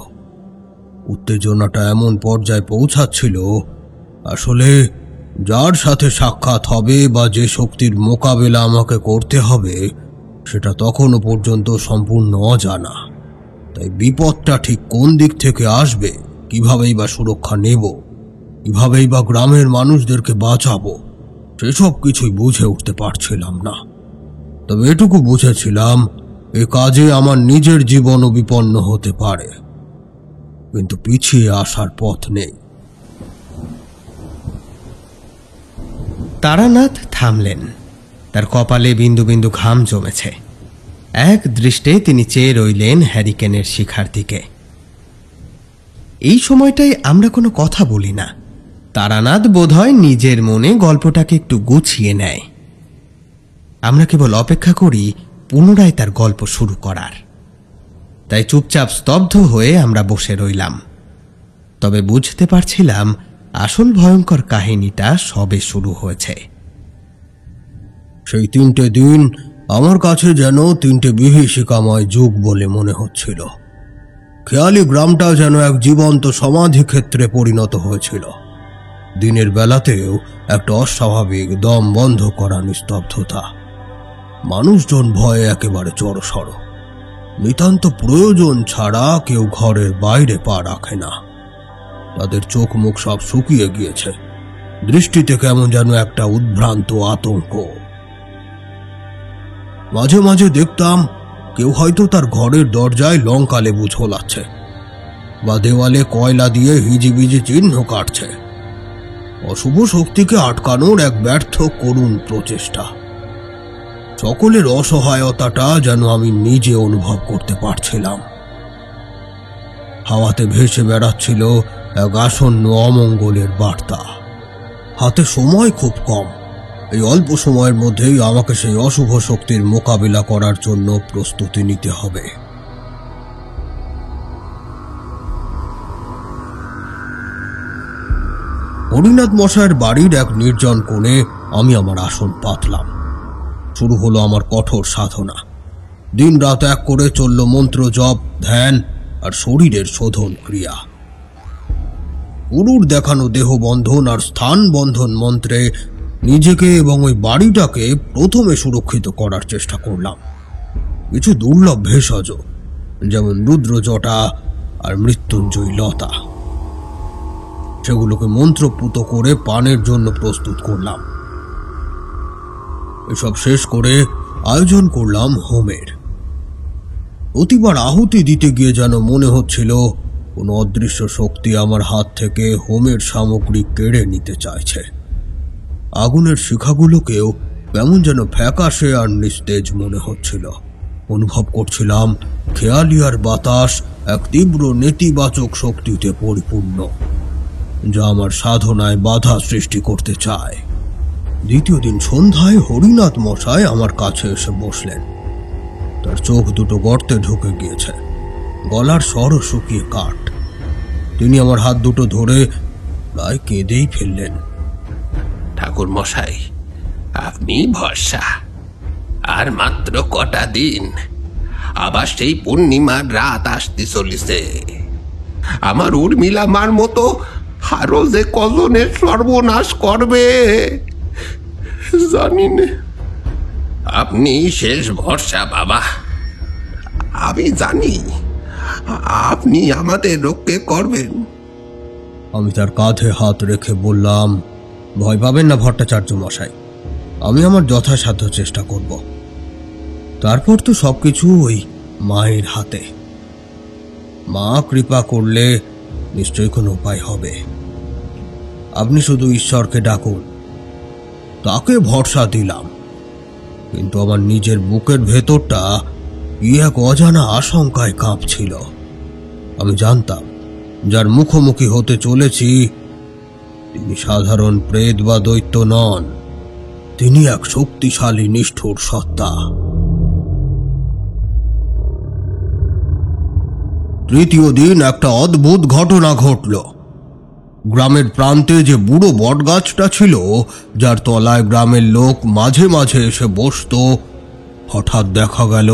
উত্তেজনাটা এমন পর্যায়ে পৌঁছাচ্ছিল, আসলে যার সাথে সাক্ষাৎ হবে বা যে শক্তির মোকাবেলা আমাকে করতে হবে সেটা তখনও পর্যন্ত সম্পূর্ণ অজানা। তাই বিপদটা ঠিক কোন দিক থেকে আসবে, কিভাবেই বা সুরক্ষা নেব, কিভাবেই বা গ্রামের মানুষদেরকে বাঁচাবো, সেসব কিছুই বুঝে উঠতে পারছিলাম না। তবে এটুকু বুঝেছিলাম এ কাজে আমার নিজের জীবনও বিপন্ন হতে পারে, কিন্তু পিছিয়ে আসার পথ নেই। তারানাথ থামলেন। তার কপালে বিন্দু বিন্দু ঘাম জমেছে। এক দৃষ্টে তিনি চেয়ে রইলেন হ্যারিকেনের শিখার দিকে। এই সময়টাই আমরা কোনো কথা বলি না। তারানাথ বোধহয় নিজের মনে গল্পটাকে একটু গুছিয়ে নেয়। আমরা কেবল অপেক্ষা করি পুনরায় তার গল্প শুরু করার। তাই চুপচাপ স্তব্ধ হয়ে আমরা বসে রইলাম। তবে বুঝতে পারছিলাম আসল ভয়ঙ্কর কাহিনীটা সবে শুরু হয়েছে। সেই 3টে দিন আমার কাছে যেন 3টে বিভীষিকাময় যুগ বলে মনে হচ্ছিল। খেয়ালি গ্রামটা যেন এক জীবন্ত সমাধি ক্ষেত্রে পরিণত হয়েছিল। দিনের বেলাতেও একটা অস্বাভাবিক দম বন্ধ করা নিস্তব্ধতা। মানুষজন ভয়ে একেবারে জড়সড়। নিতান্ত প্রয়োজন ছাড়া কেউ ঘরের বাইরে পা রাখে না। তাদের চোখ মুখ সব শুকিয়ে গিয়েছে। দৃষ্টিতে কেমন যেন একটা উদ্ভ্রান্ত আতঙ্ক। মাঝে মাঝে দেখতাম কেউ হয়তো তার ঘরের দরজায় লঙ্কা লেবু ঝোলাচ্ছে বা দেওয়ালে কয়লা দিয়ে হিজিবিজি চিহ্ন কাটছে। অশুভ শক্তিকে আটকানোর এক ব্যর্থ করুণ প্রচেষ্টা। সকলের অসহায়তাটা যেন আমি নিজে অনুভব করতে পারছিলাম। হাওয়াতে ভেসে বেড়াচ্ছিল এক আসন্ন অমঙ্গলের বার্তা। হাতে সময় খুব কম। এই অল্প সময়ের মধ্যেই আমাকে সেই অশুভ শক্তির মোকাবিলা করার জন্য প্রস্তুতি নিতে হবে। হরিনাথ মশাইয়ের বাড়ির এক নির্জন কোণে আমি আমার আসন পাতলাম। শুরু হলো আমার কঠোর সাধনা। দিন রাত এক করে চলল মন্ত্র জপ, ধ্যান আর শরীরের শোধন ক্রিয়া। গুরুর দেখানো দেহ বন্ধন আর স্থান বন্ধন মন্ত্রে নিজেকে এবং ওই বাড়িটাকে প্রথমে সুরক্ষিত করার চেষ্টা করলাম। কিছু দুর্লভ ভেষজ যেমন রুদ্রজটা আর মৃত্যুঞ্জয়ী লতা, সেগুলোকে মন্ত্রপুত করে পানের জন্য প্রস্তুত করলাম। এসব শেষ করে আয়োজন করলাম হোমের। প্রতিবার আহুতি দিতে গিয়ে যেন মনে হচ্ছিল কোনো অদৃশ্য শক্তি আমার হাত থেকে হোমের সামগ্রী কেড়ে নিতে চাইছে। আগুনের শিখাগুলোকেও কেমন যেন ফ্যাকাশে আর নিস্তেজ মনে হচ্ছিল। অনুভব করছিলাম খেয়ালিয়ার বাতাস এক তীব্র নেতিবাচক শক্তিতে পরিপূর্ণ, যা আমার সাধনায় বাধা সৃষ্টি করতে চায়। দ্বিতীয় দিন সন্ধ্যায় হরিনাথ মশাই আমার কাছে এসে বসলেন। তার চোখ দুটো গর্তে ঢুকে গিয়েছে, গলার স্বরও শুকিয়ে কাঠ। তিনি আমার হাত দুটো ধরে প্রায় কেঁদেই ফেললেন। ঠাকুর মশাই, আপনি ভরসা। আর মাত্র কটা দিন, আবার সেই পূর্ণিমার রাত আসতে চলিছে। আমার উর্মিলা মার মতো আরো যে কজনের সর্বনাশ করবে জানি না। আপনি শেষ ভরসা বাবা। আমি জানি আপনি আমাদের রক্ষে করবেন। আমি তার কাঁধে হাত রেখে বললাম, ভয় পাবেন না ভট্টাচার্য মশাই, আমি আমার যথাসাধ্য চেষ্টা করব। তারপর তো সবকিছু ওই মায়ের হাতে। মা কৃপা করলে নিশ্চয়ই কোনো উপায় হবে। আপনি শুধু ঈশ্বরকে ডাকুন। তাকে ভরসা দিলাম, কিন্তু আমার নিজের বুকের ভেতরটা কি এক অজানা আশঙ্কায় কাঁপছিল। আমি জানতাম যার মুখোমুখি হতে চলেছি তিনি সাধারণ প্রেত বা দৈত্য নন, তিনি এক শক্তিশালী নিষ্ঠুর সত্তা। তৃতীয় দিন একটা অদ্ভুত ঘটনা ঘটল। গ্রামের প্রান্তে যে বুড়ো বটগাছটা ছিল, যার তলায় গ্রামের লোক মাঝে মাঝে এসে বসত, হঠাৎ দেখা গেল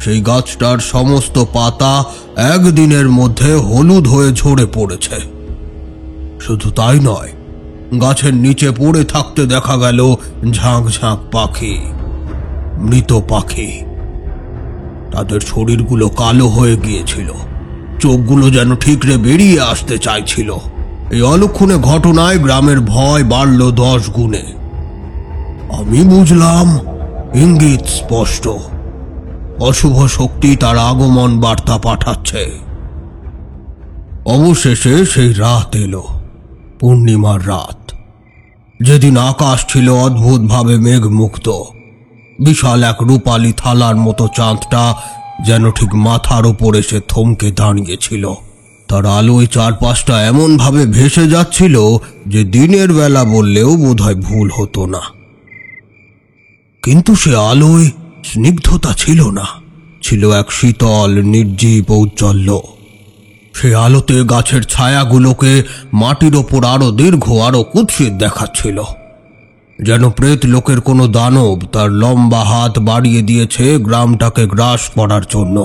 সেই গাছটার সমস্ত পাতা একদিনের মধ্যে হলুদ হয়ে ঝরে পড়েছে। শুধু তাই নয়, গাছের নিচে পড়ে থাকতে দেখা গেল ঝাঁক ঝাঁক পাখি, মৃত পাখি। তাদের শরীরগুলো কালো হয়ে গিয়েছিল, চোখগুলো যেন ঠিকরে বেরিয়ে আসতে চাইছিল। এই অলক্ষণে ঘটনায় গ্রামের ভয় বাড়ল 10 গুণে। আমি বুঝলাম ইঙ্গিত স্পষ্ট, অশুভ শক্তি তার আগমন বার্তা পাঠাচ্ছে। অবশেষে সেই রাত এলো, পূর্ণিমার রাত, যেদিন আকাশ ছিল অদ্ভুতভাবে মেঘমুক্ত। বিশাল এক রূপালী থালার মতো চাঁদটা যেন ঠিক মাথার উপর এসে থমকে দাঁড়িয়েছিল। তার আলোয় চারপাশটা এমন ভাবে ভেসে যাচ্ছিল যে দিনের বেলা বললেও বোধহয় ভুল হতো না। কিন্তু সে আলোয় স্নিগ্ধতা ছিল না, ছিল এক শীতল নির্জীব ঔজ্জ্বল্য। সে আলোতে গাছের ছায়াগুলোকে মাটির ওপর আরো দীর্ঘ, আরো কুৎসিত দেখাচ্ছিল, যেন প্রেত লোকের কোনো দানব তার লম্বা হাত বাড়িয়ে দিয়েছে গ্রামটাকে গ্রাস করার জন্য।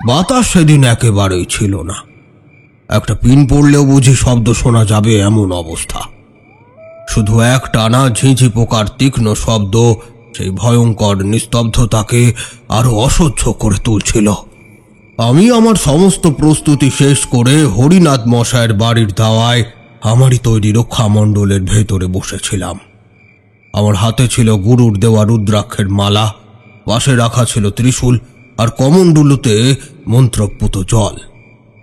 বাতাস সেদিন একেবারেই ছিল না, একটা পিন পড়লেও বুঝি শব্দ শোনা যাবে এমন অবস্থা। শুধু এক টানা ঝিঁঝি পোকার তীক্ষ্ণ শব্দ সেই ভয়ঙ্কর নিস্তব্ধতাকে আরো অসহ্য করে তুলছিল। আমি আমার সমস্ত প্রস্তুতি শেষ করে হরিনাথ মশায়ের বাড়ির দাওয়ায় আমারই তৈরি রক্ষামণ্ডলের ভেতরে বসেছিলাম। আমার হাতে ছিল গুরুর দেওয়া রুদ্রাক্ষের মালা, পাশে রাখা ছিল ত্রিশূল, আর কমণ্ডলুতে মন্ত্রপুত জল।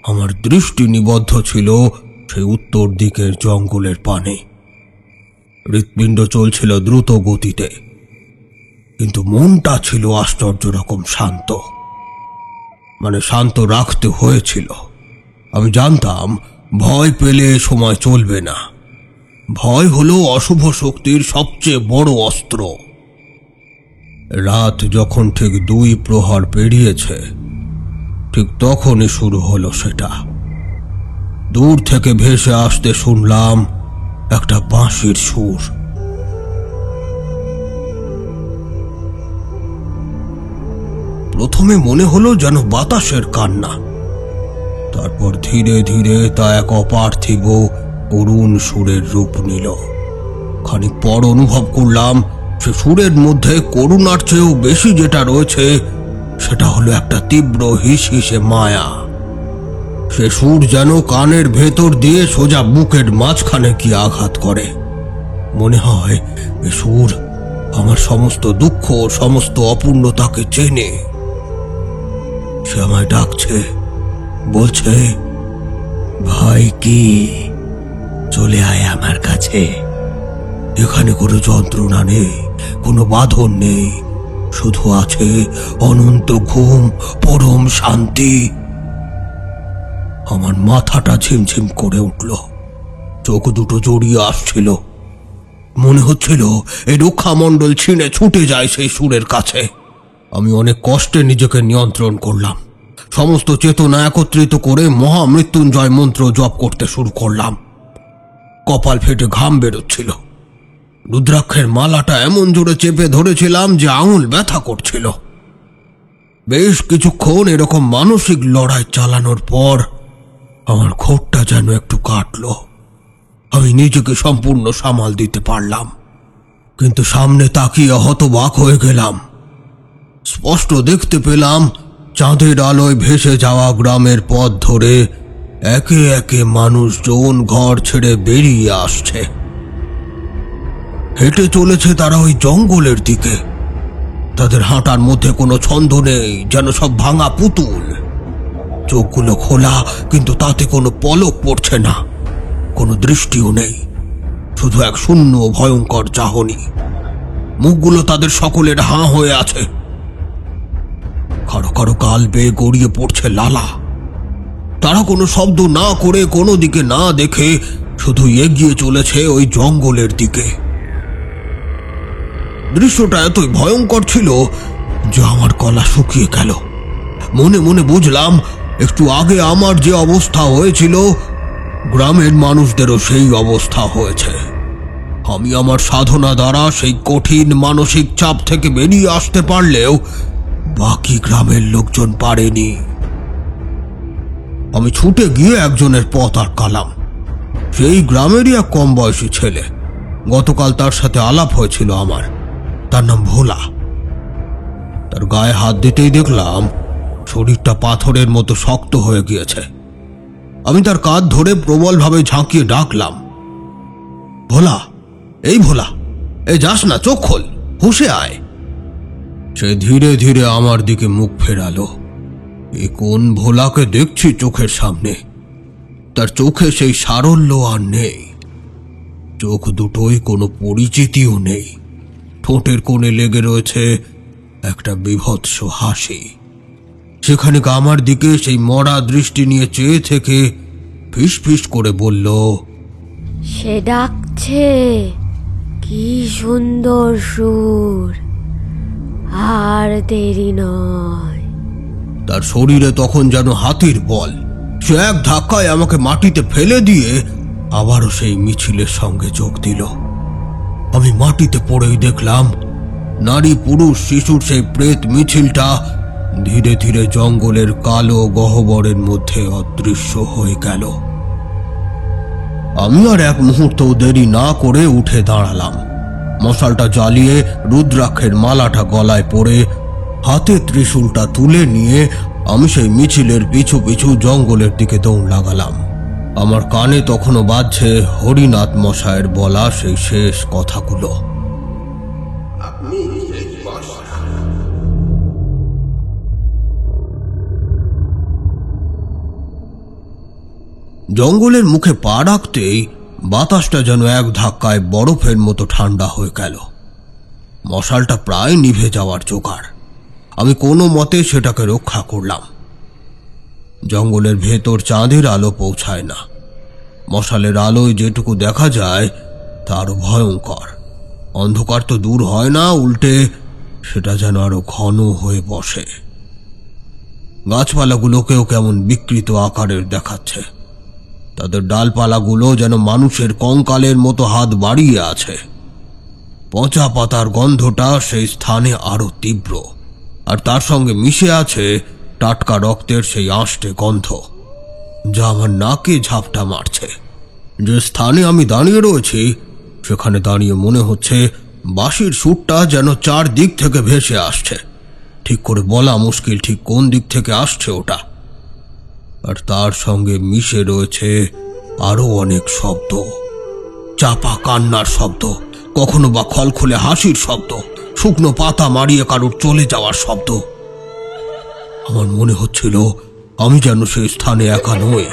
আমার দৃষ্টি নিবদ্ধ ছিল সেই উত্তর দিকের জঙ্গলের পানে। হৃৎপিণ্ড চলছিল দ্রুত গতিতে, কিন্তু মনটা ছিল আশ্চর্য রকম শান্ত। শান্ত রাখতে হয়েছিল। আমি জানতাম ভয় পেলে সময় চলবে না। ভয় হলো অশুভ শক্তির সবচেয়ে বড় অস্ত্র। রাত যখন ঠিক 2 প্রহর পেরিয়েছে, ঠিক তখনই শুরু হলো সেটা। দূর থেকে ভেসে আসতে শুনলাম একটা বাঁশির সুর। প্রথমে মনে হলো যেন বাতাসের কান্না, তারপর ধীরে ধীরে তা এক অপার্থিব করুণ সুরের রূপ নিল। খানিক পর অনুভব করলাম সে সুরের মধ্যে করুণার চেয়েও বেশি যেটা রয়েছে সেটা হলো একটা তীব্র হিসহিসে মায়া। সে সুর যেন কানের ভেতর দিয়ে সোজা বুকের মাঝখানে কি আঘাত করে। মনে হয় এ সুর আমার সমস্ত দুঃখ, সমস্ত অপূর্ণতাকে চেনে। সে আমায় ডাকছে, বলছে, ভয় কি, চলে আয় আমার কাছে। এখানে কোনো যন্ত্রণা নেই, কোনো বাঁধন নেই, শুধু আছে অনন্ত ঘুম, পরম শান্তি। আমার মাথাটা ঝিমঝিম করে উঠল, চোখ দুটো জড়িয়ে আসছিল। মনে হচ্ছিল এই রক্ষামণ্ডল ছিঁড়ে ছুটে যায় সেই সুরের কাছে। আমি অনেক কষ্টে নিজেকে নিয়ন্ত্রণ করলাম, সমস্ত চেতনা একত্রিত করে মহামৃত্যুঞ্জয় মন্ত্র জপ করতে শুরু করলাম। কপাল ফেটে ঘাম বেরোচ্ছিল। রুদ্রাক্ষের মালাটা এমন জোরে চেপে ধরেছিলাম যে আঙুল ব্যথা করছিল। বেশ কিছুক্ষণ এরকম মানসিক লড়াই চালানোর পর আমার ঘোরটা যেন একটু কাটল। আমি নিজেকে সম্পূর্ণ সামাল দিতে পারলাম, কিন্তু সামনে তাকিয়ে হতবাক হয়ে গেলাম। স্পষ্ট দেখতে পেলাম চাঁদের আলোয় ভেসে যাওয়া গ্রামের পথ ধরে একে একে মানুষজন ঘর ছেড়ে বেরিয়ে আসছে। হেঁটে চলেছে তারা ওই জঙ্গলের দিকে। তাদের হাঁটার মধ্যে কোনো ছন্দ নেই, যেন সব ভাঙা পুতুল। চোখগুলো খোলা, কিন্তু তাতে কোনো পলক পড়ছে না, কোনো দৃষ্টিও নেই, শুধু এক শূন্য ভয়ঙ্কর চাহনি। মুখগুলো তাদের সকলের হাঁ হয়ে আছে। কারো কারো গাল বেয়ে গড়িয়ে পড়ছে লালা। তারা কোনো শব্দ না করে, কোনো দিকে না দেখে শুধু এগিয়ে চলেছে ওই জঙ্গলের দিকে। দৃশ্যটা এতই ভয়ঙ্কর ছিল যে আমার গলা শুকিয়ে গেল। মনে মনে বুঝলাম একটু আগে আমার যে অবস্থা হয়েছিল, গ্রামের মানুষদেরও সেই অবস্থা হয়েছে। আমি আমার সাধনা দ্বারা সেই কঠিন মানসিক চাপ থেকে বেরিয়ে আসতে পারলেও বাকি গ্রামের লোকজন পারেনি। আমি ছুটে গিয়ে একজনের পথ আটকালাম। সেই গ্রামেরই এক কম বয়সী ছেলে। গতকাল তার সাথে আলাপ হয়েছিল আমার। তার নাম ভোলা। তার গায়ে হাত দিতেই দেখলাম শরীরটা পাথরের মতো শক্ত হয়ে গিয়েছে। আমি তার কাঁধ ধরে প্রবলভাবে ঝাঁকিয়ে ডাকলাম, ভোলা, এই ভোলা, এই যাস না, চোখ খোল, হুঁশে আয়। সে ধীরে ধীরে আমার দিকে মুখ ফেরালো। এ কোন ভোলাকে দেখছি চোখের সামনে? তার চোখে সেই সারল্য আর নেই, চোখ দুটোই কোনো পরিচিতিও নেই। ঠোঁটের কোণে লেগে রয়েছে একটা বীভৎস হাসি। সেখানে আমার দিকে সেই মরা দৃষ্টি নিয়ে চেয়ে থেকে ফিস ফিস করে বলল, সে ডাকছে, কি সুন্দর সুর, আর দেরি নয়। তার শরীরে তখন যেন হাতির বল। সে এক ধাক্কায় আমাকে মাটিতে ফেলে দিয়ে আবারও সেই মিছিলের সঙ্গে যোগ দিল। আমি মাটিতে পড়েই দেখলাম নারী পুরুষ শিশুর সেই প্রেত মিছিলটা ধীরে ধীরে জঙ্গলের কালো গহ্বরের মধ্যে অদৃশ্য হয়ে গেল। আমি আর এক মুহূর্তও দেরি না করে উঠে দাঁড়ালাম। মশালটা জ্বালিয়ে রুদ্রাক্ষের মালাটা গলায় পরে হাতে ত্রিশূলটা তুলে নিয়ে আমি সেই মিছিলের পিছু পিছু জঙ্গলের দিকে দৌড় লাগালাম। আমার কানে তখনও বাজছে হরিনাথ মশায়ের বলা সেই শেষ কথাগুলো। জঙ্গলের মুখে পা রাখতেই বাতাসটা যেন এক ধাক্কায় বরফের মতো ঠান্ডা হয়ে গেল। মশালটা প্রায় নিভে যাওয়ার জোগাড়। আমি কোনো মতে সেটাকে রক্ষা করলাম। জঙ্গলের ভেতর চাঁদের আলো পৌঁছায় না। মশালের আলোয় যেটুকু দেখা যায় তার ভয়ঙ্কর। অন্ধকার তো দূর হয় না, উল্টে সেটা যেন আরো ঘন হয়ে বসে। গাছপালাগুলোকেও কেমন বিকৃত আকারের দেখাচ্ছে। তাদের ডালপালাগুলো যেন মানুষের কঙ্কালের মতো হাত বাড়িয়ে আছে। পচা পাতার গন্ধটা সেই স্থানে আরো তীব্র, আর তার সঙ্গে মিশে আছে টাটকা রক্তের সেই আঁশটে গন্ধ, যা আমার নাকে ঝাপটা মারছে। যে স্থানে আমি দাঁড়িয়ে রয়েছি সেখানে দাঁড়িয়ে মনে হচ্ছে বাঁশির সুরটা যেন চারদিক থেকে ভেসে আসছে। ঠিক করে বলা মুশকিল ঠিক কোন দিক থেকে আসছে ওটা। আর তার সঙ্গে মিশে রয়েছে আরো অনেক শব্দ, চাপা কান্নার শব্দ, কখনো বা খলখলে হাসির শব্দ, শুকনো পাতা মারিয়ে কারুর চলে যাওয়ার শব্দ। আমার মনে হচ্ছিল আমি যেন সেই স্থানে একা নই।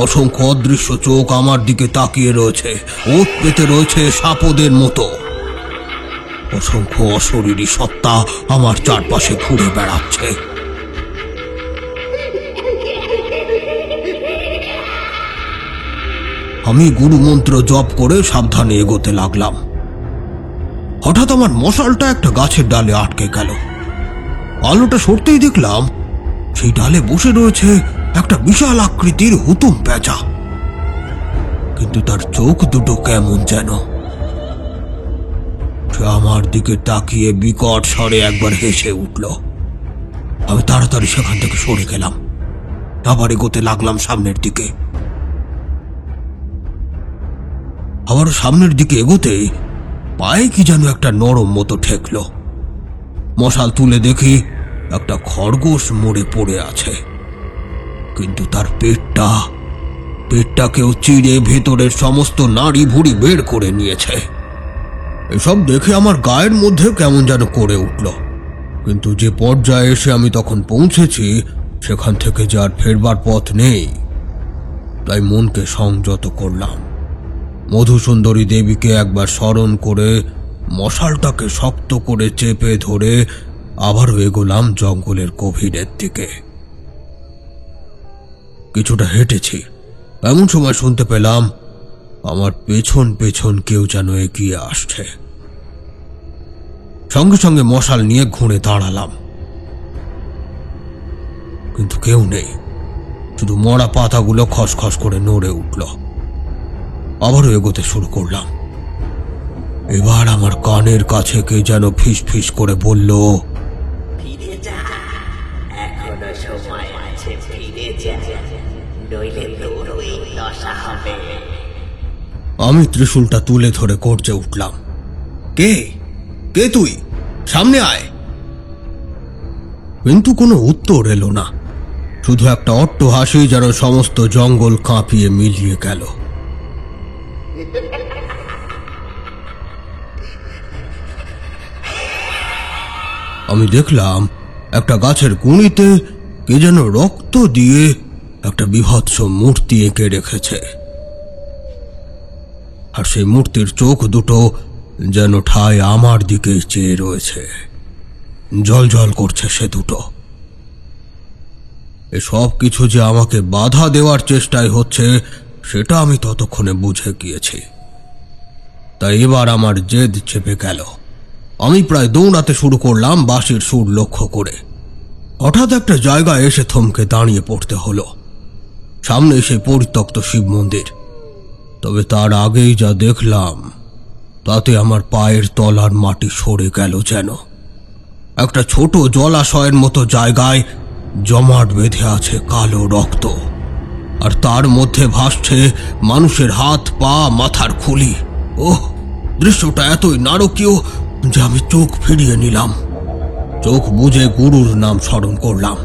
অসংখ্য অদৃশ্য চোখ আমার দিকে তাকিয়ে রয়েছে, ওত পেতে রয়েছে সাপদের মতো। অসংখ্য অশরীরী সত্তা আমার চারপাশে ঘুরে বেড়াচ্ছে। আমি গুরুমন্ত্র জপ করে সাবধানে এগোতে লাগলাম। হঠাৎ আমার মশালটা একটা গাছের ডালে আটকে গেল। আলোটা সরতেই দেখলাম সেই ডালে বসে রয়েছে একটা বিশাল আকৃতির হুতুম পেঁচা, কিন্তু তার চোখ দুটো কেমন যেন। সে আমার দিকে তাকিয়ে বিকট স্বরে একবার হেসে উঠল। আমি তাড়াতাড়ি সেখান থেকে সরে গেলাম, আবার এগোতে লাগলাম সামনের দিকে। আবার সামনের দিকে এগোতে পায়ে কি যেন একটা নরম মতো ঠেকলো। মশাল তুলে দেখি একটা খরগোশ মরে পড়ে আছে, কিন্তু তার পেটটাকেও চিড়ে ভেতরের সমস্ত নাড়ি ভুড়ি বের করে নিয়েছে। এসব দেখে আমার গায়ের মধ্যে কেমন যেন করে উঠল। কিন্তু যে পর্যায়ে এসে আমি তখন পৌঁছেছি সেখান থেকে যে আর ফেরবার পথ নেই, তাই মনকে সংযত করলাম। মধুসুন্দরী দেবীকে একবার স্মরণ করে মশালটাকে শক্ত করে চেপে ধরে আবারও এগোলাম জঙ্গলের গভীরের দিকে। কিছুটা হেঁটেছি, এমন সময় শুনতে পেলাম আমার পেছন পেছন কেউ যেন এগিয়ে আসছে। সঙ্গে সঙ্গে মশাল নিয়ে ঘুরে দাঁড়ালাম, কিন্তু কেউ নেই। শুধু মরা পাতাগুলো খসখস করে নড়ে উঠল। আবারও এগোতে শুরু করলাম। এবার আমার কানের কাছে কে যেন ফিস ফিস করে বলল, ফিরে যা, এখনো সময় আছে, ফিরে যা, নইলে তোর ওই দশা হবে। আমি ত্রিশূলটা তুলে ধরে গর্জে উঠলাম, কে কে তুই, সামনে আয়। কিন্তু কোনো উত্তর এলো না, শুধু একটা অট্টহাসি যেন সমস্ত জঙ্গল কাঁপিয়ে মিলিয়ে গেল। আমি দেখলাম একটা গাছের গুঁড়িতে কে যেন রক্ত দিয়ে একটা বীভৎস মূর্তি এঁকে রেখেছে, আর সেই মূর্তির চোখ দুটো যেন ঠায় আমার দিকে চেয়ে রয়েছে। জ্বলজ্বল করছে সে দুটো। এসব কিছু যে আমাকে বাধা দেওয়ার চেষ্টায় হচ্ছে সেটা আমি ততক্ষণে বুঝে গিয়েছি। তাই এবার আমার জেদ চেপে গেল। আমি প্রায় দৌড়াতে শুরু করলাম বাঁশির সুর লক্ষ্য করে। হঠাৎ একটা জায়গায় এসে থমকে দাঁড়িয়ে পড়তে হলো। সামনে সেই পরিত্যক্ত শিব মন্দির। তবে তার আগেই যা দেখলাম তাতে আমার পায়ের তলার মাটি সরে গেল। যেন একটা ছোট জলাশয়ের মতো জায়গায় জমাট বেঁধে আছে কালো রক্ত, আর তার মধ্যে ভাসছে মানুষের হাত, পা, মাথার খুলি। ওহ, দৃশ্যটা এতই নারকীয় যে আমি চোখ ফিরিয়ে নিলাম। চোখ বুজে গুরুর নাম স্মরণ করলাম।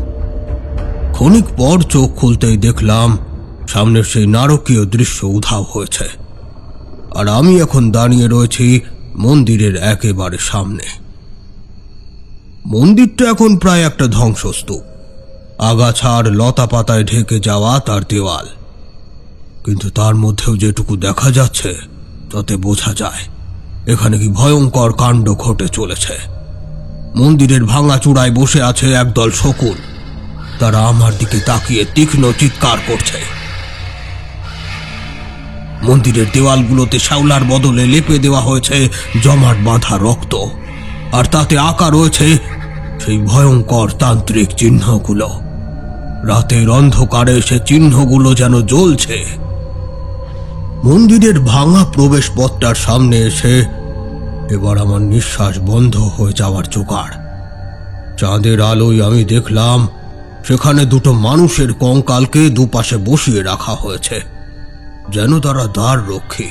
ক্ষণিক পর চোখ খুলতেই দেখলাম সামনের সেই নারকীয় দৃশ্য উধাও হয়েছে, আর আমি এখন দাঁড়িয়ে রয়েছি মন্দিরের একেবারে সামনে। মন্দিরটা এখন প্রায় একটা ধ্বংসস্তূপ। আগাছার লতা পাতায় ঢেকে যাওয়া তার দেওয়াল, কিন্তু তার মধ্যেও যেটুকু দেখা যাচ্ছে তাতে বোঝা যায় এখানে কি ভয়ঙ্কর কাণ্ড ঘটে চলেছে। মন্দিরের ভাঙা চূড়ায় বসে আছে একদল শকুন। তারা আমার দিকে তাকিয়ে তীক্ষ্ণ চিৎকার করছে। মন্দিরের দেওয়ালগুলোতে শ্যাওলার বদলে লেপে দেওয়া হয়েছে জমাট বাঁধা রক্ত, আর তাতে আঁকা রয়েছে সেই ভয়ঙ্কর তান্ত্রিক চিহ্নগুলো। রাতের অন্ধকারে সে চিহ্নগুলো যেন জ্বলছে। মন্দিরের ভাঙা প্রবেশ পথটার সামনে এসে এবার আমার নিঃশ্বাস বন্ধ হয়ে যাওয়ার জোগাড়। চাঁদের আলোয় আমি দেখলাম সেখানে দুটো মানুষের কঙ্কালকে দুপাশে বসিয়ে রাখা হয়েছে, যেন তারা দ্বার রক্ষী।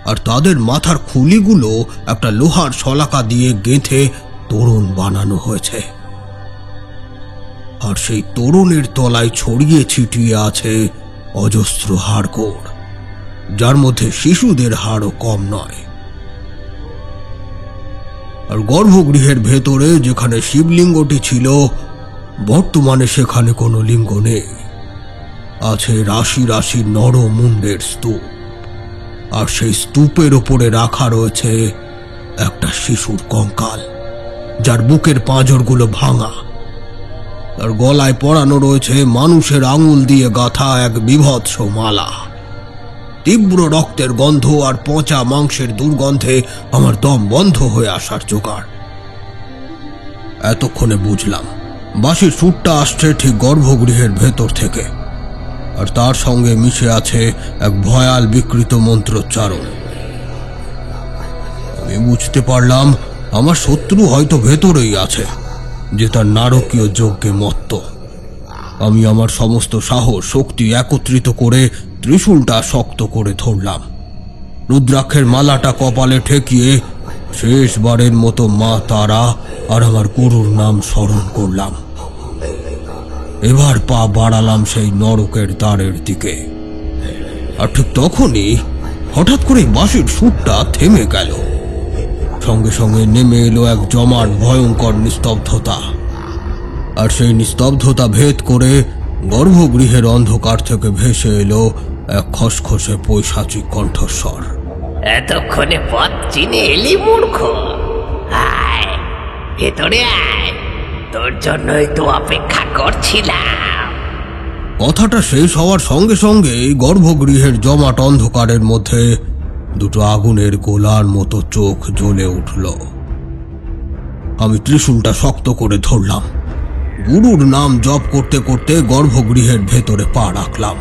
আর তাদের মাথার খুলিগুলো একটা লোহার শলাকা দিয়ে গেঁথে তোরণ বানানো হয়েছে। আর সেই তোরণের তলায় ছড়িয়ে ছিটিয়ে আছে অজস্র হাড়গোড়, যার মধ্যে শিশুদের হাড়ও কম নয়। আর গর্ভগৃহের ভেতরে যেখানে শিবলিঙ্গটি ছিল, বর্তমানে সেখানে কোনো লিঙ্গ নেই। আছে রাশি রাশি নরমুণ্ডের স্তূপ, আর সেই স্তূপের ওপরে রাখা রয়েছে একটা শিশুর কঙ্কাল, যার বুকের পাঁজরগুলো ভাঙা। তার গলায় পরানো রয়েছে মানুষের আঙুল দিয়ে গাঁথা এক বীভৎস মালা। তীব্র রক্তের গন্ধ আর পচা মাংসের দুর্গন্ধে আমার দম বন্ধ হয়ে আসার জোগাড়। এতক্ষণে বুঝলাম বাঁশির সুরটা আসছে ঠিক গর্ভগৃহের ভেতর থেকে, আর তার সঙ্গে মিশে আছে এক ভয়াল বিকৃত মন্ত্রোচ্চারণ। আমি বুঝতে পারলাম আমার শত্রু হয়তো ভেতরেই আছে, যে তার নারকীয় যজ্ঞে মত্ত। আমি আমার সমস্ত সাহস শক্তি একত্রিত করে ত্রিশূলটা শক্ত করে ধরলাম। রুদ্রাক্ষের মালাটা কপালে ঠেকিয়ে শেষবারের মতো মা তারা আর আমার গুরুর নাম স্মরণ করলাম। এবার পা বাড়ালাম সেই নরকের দ্বারের দিকে। আর ঠিক তখনই হঠাৎ করে বাঁশির সুরটা থেমে গেল। সঙ্গে সঙ্গে নেমে এলো এক জমাট ভয়ঙ্কর নিস্তব্ধতা। আর সেই নিস্তব্ধতা ভেদ করে গর্ভগৃহের অন্ধকার থেকে ভেসে এলো এক খসখসে পৈশাচিক কণ্ঠস্বর। এতক্ষণে পথ চিনে এলি মূর্খ? আয় ভেতরে আয়, তোর জন্যই তো অপেক্ষা করছিলাম। কথাটা শেষ হওয়ার সঙ্গে সঙ্গে গর্ভগৃহের জমাট অন্ধকারের মধ্যে দুটো আগুনের গোলার মতো চোখ জ্বলে উঠল। আমি ত্রিশূলটা শক্ত করে ধরলাম। গুরুর নাম জপ করতে করতে গর্ভগৃহের ভেতরে পা রাখলাম।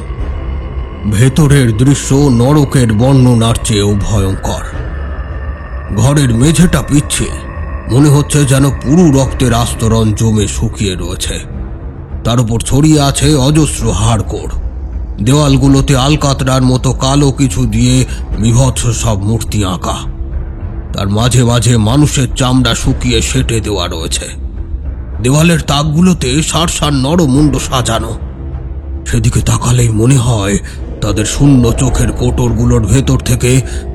ভেতরের দৃশ্য নরকের বর্ণনার চেয়েও ভয়ঙ্কর। ঘরের মেঝেটা পিচ্ছিল, মনে হচ্ছে যেন পুরো রক্তের আস্তরণ জমে শুকিয়ে রয়েছে। তার উপর ছড়িয়ে আছে অজস্র হাড়গোড়। দেওয়ালগুলোতে আলকাতরার মতো কালো কিছু দিয়ে বিভৎস সব মূর্তি আঁকা। তার মাঝে মাঝে মানুষের চামড়া শুকিয়ে সেটে দেওয়া রয়েছে। দেওয়ালের তাকগুলোতে সারসার নরমুণ্ড সাজানো। সেদিকে তাকালেই মনে হয় তাদের শূন্য চোখের কোটরগুলোর ভেতর থেকে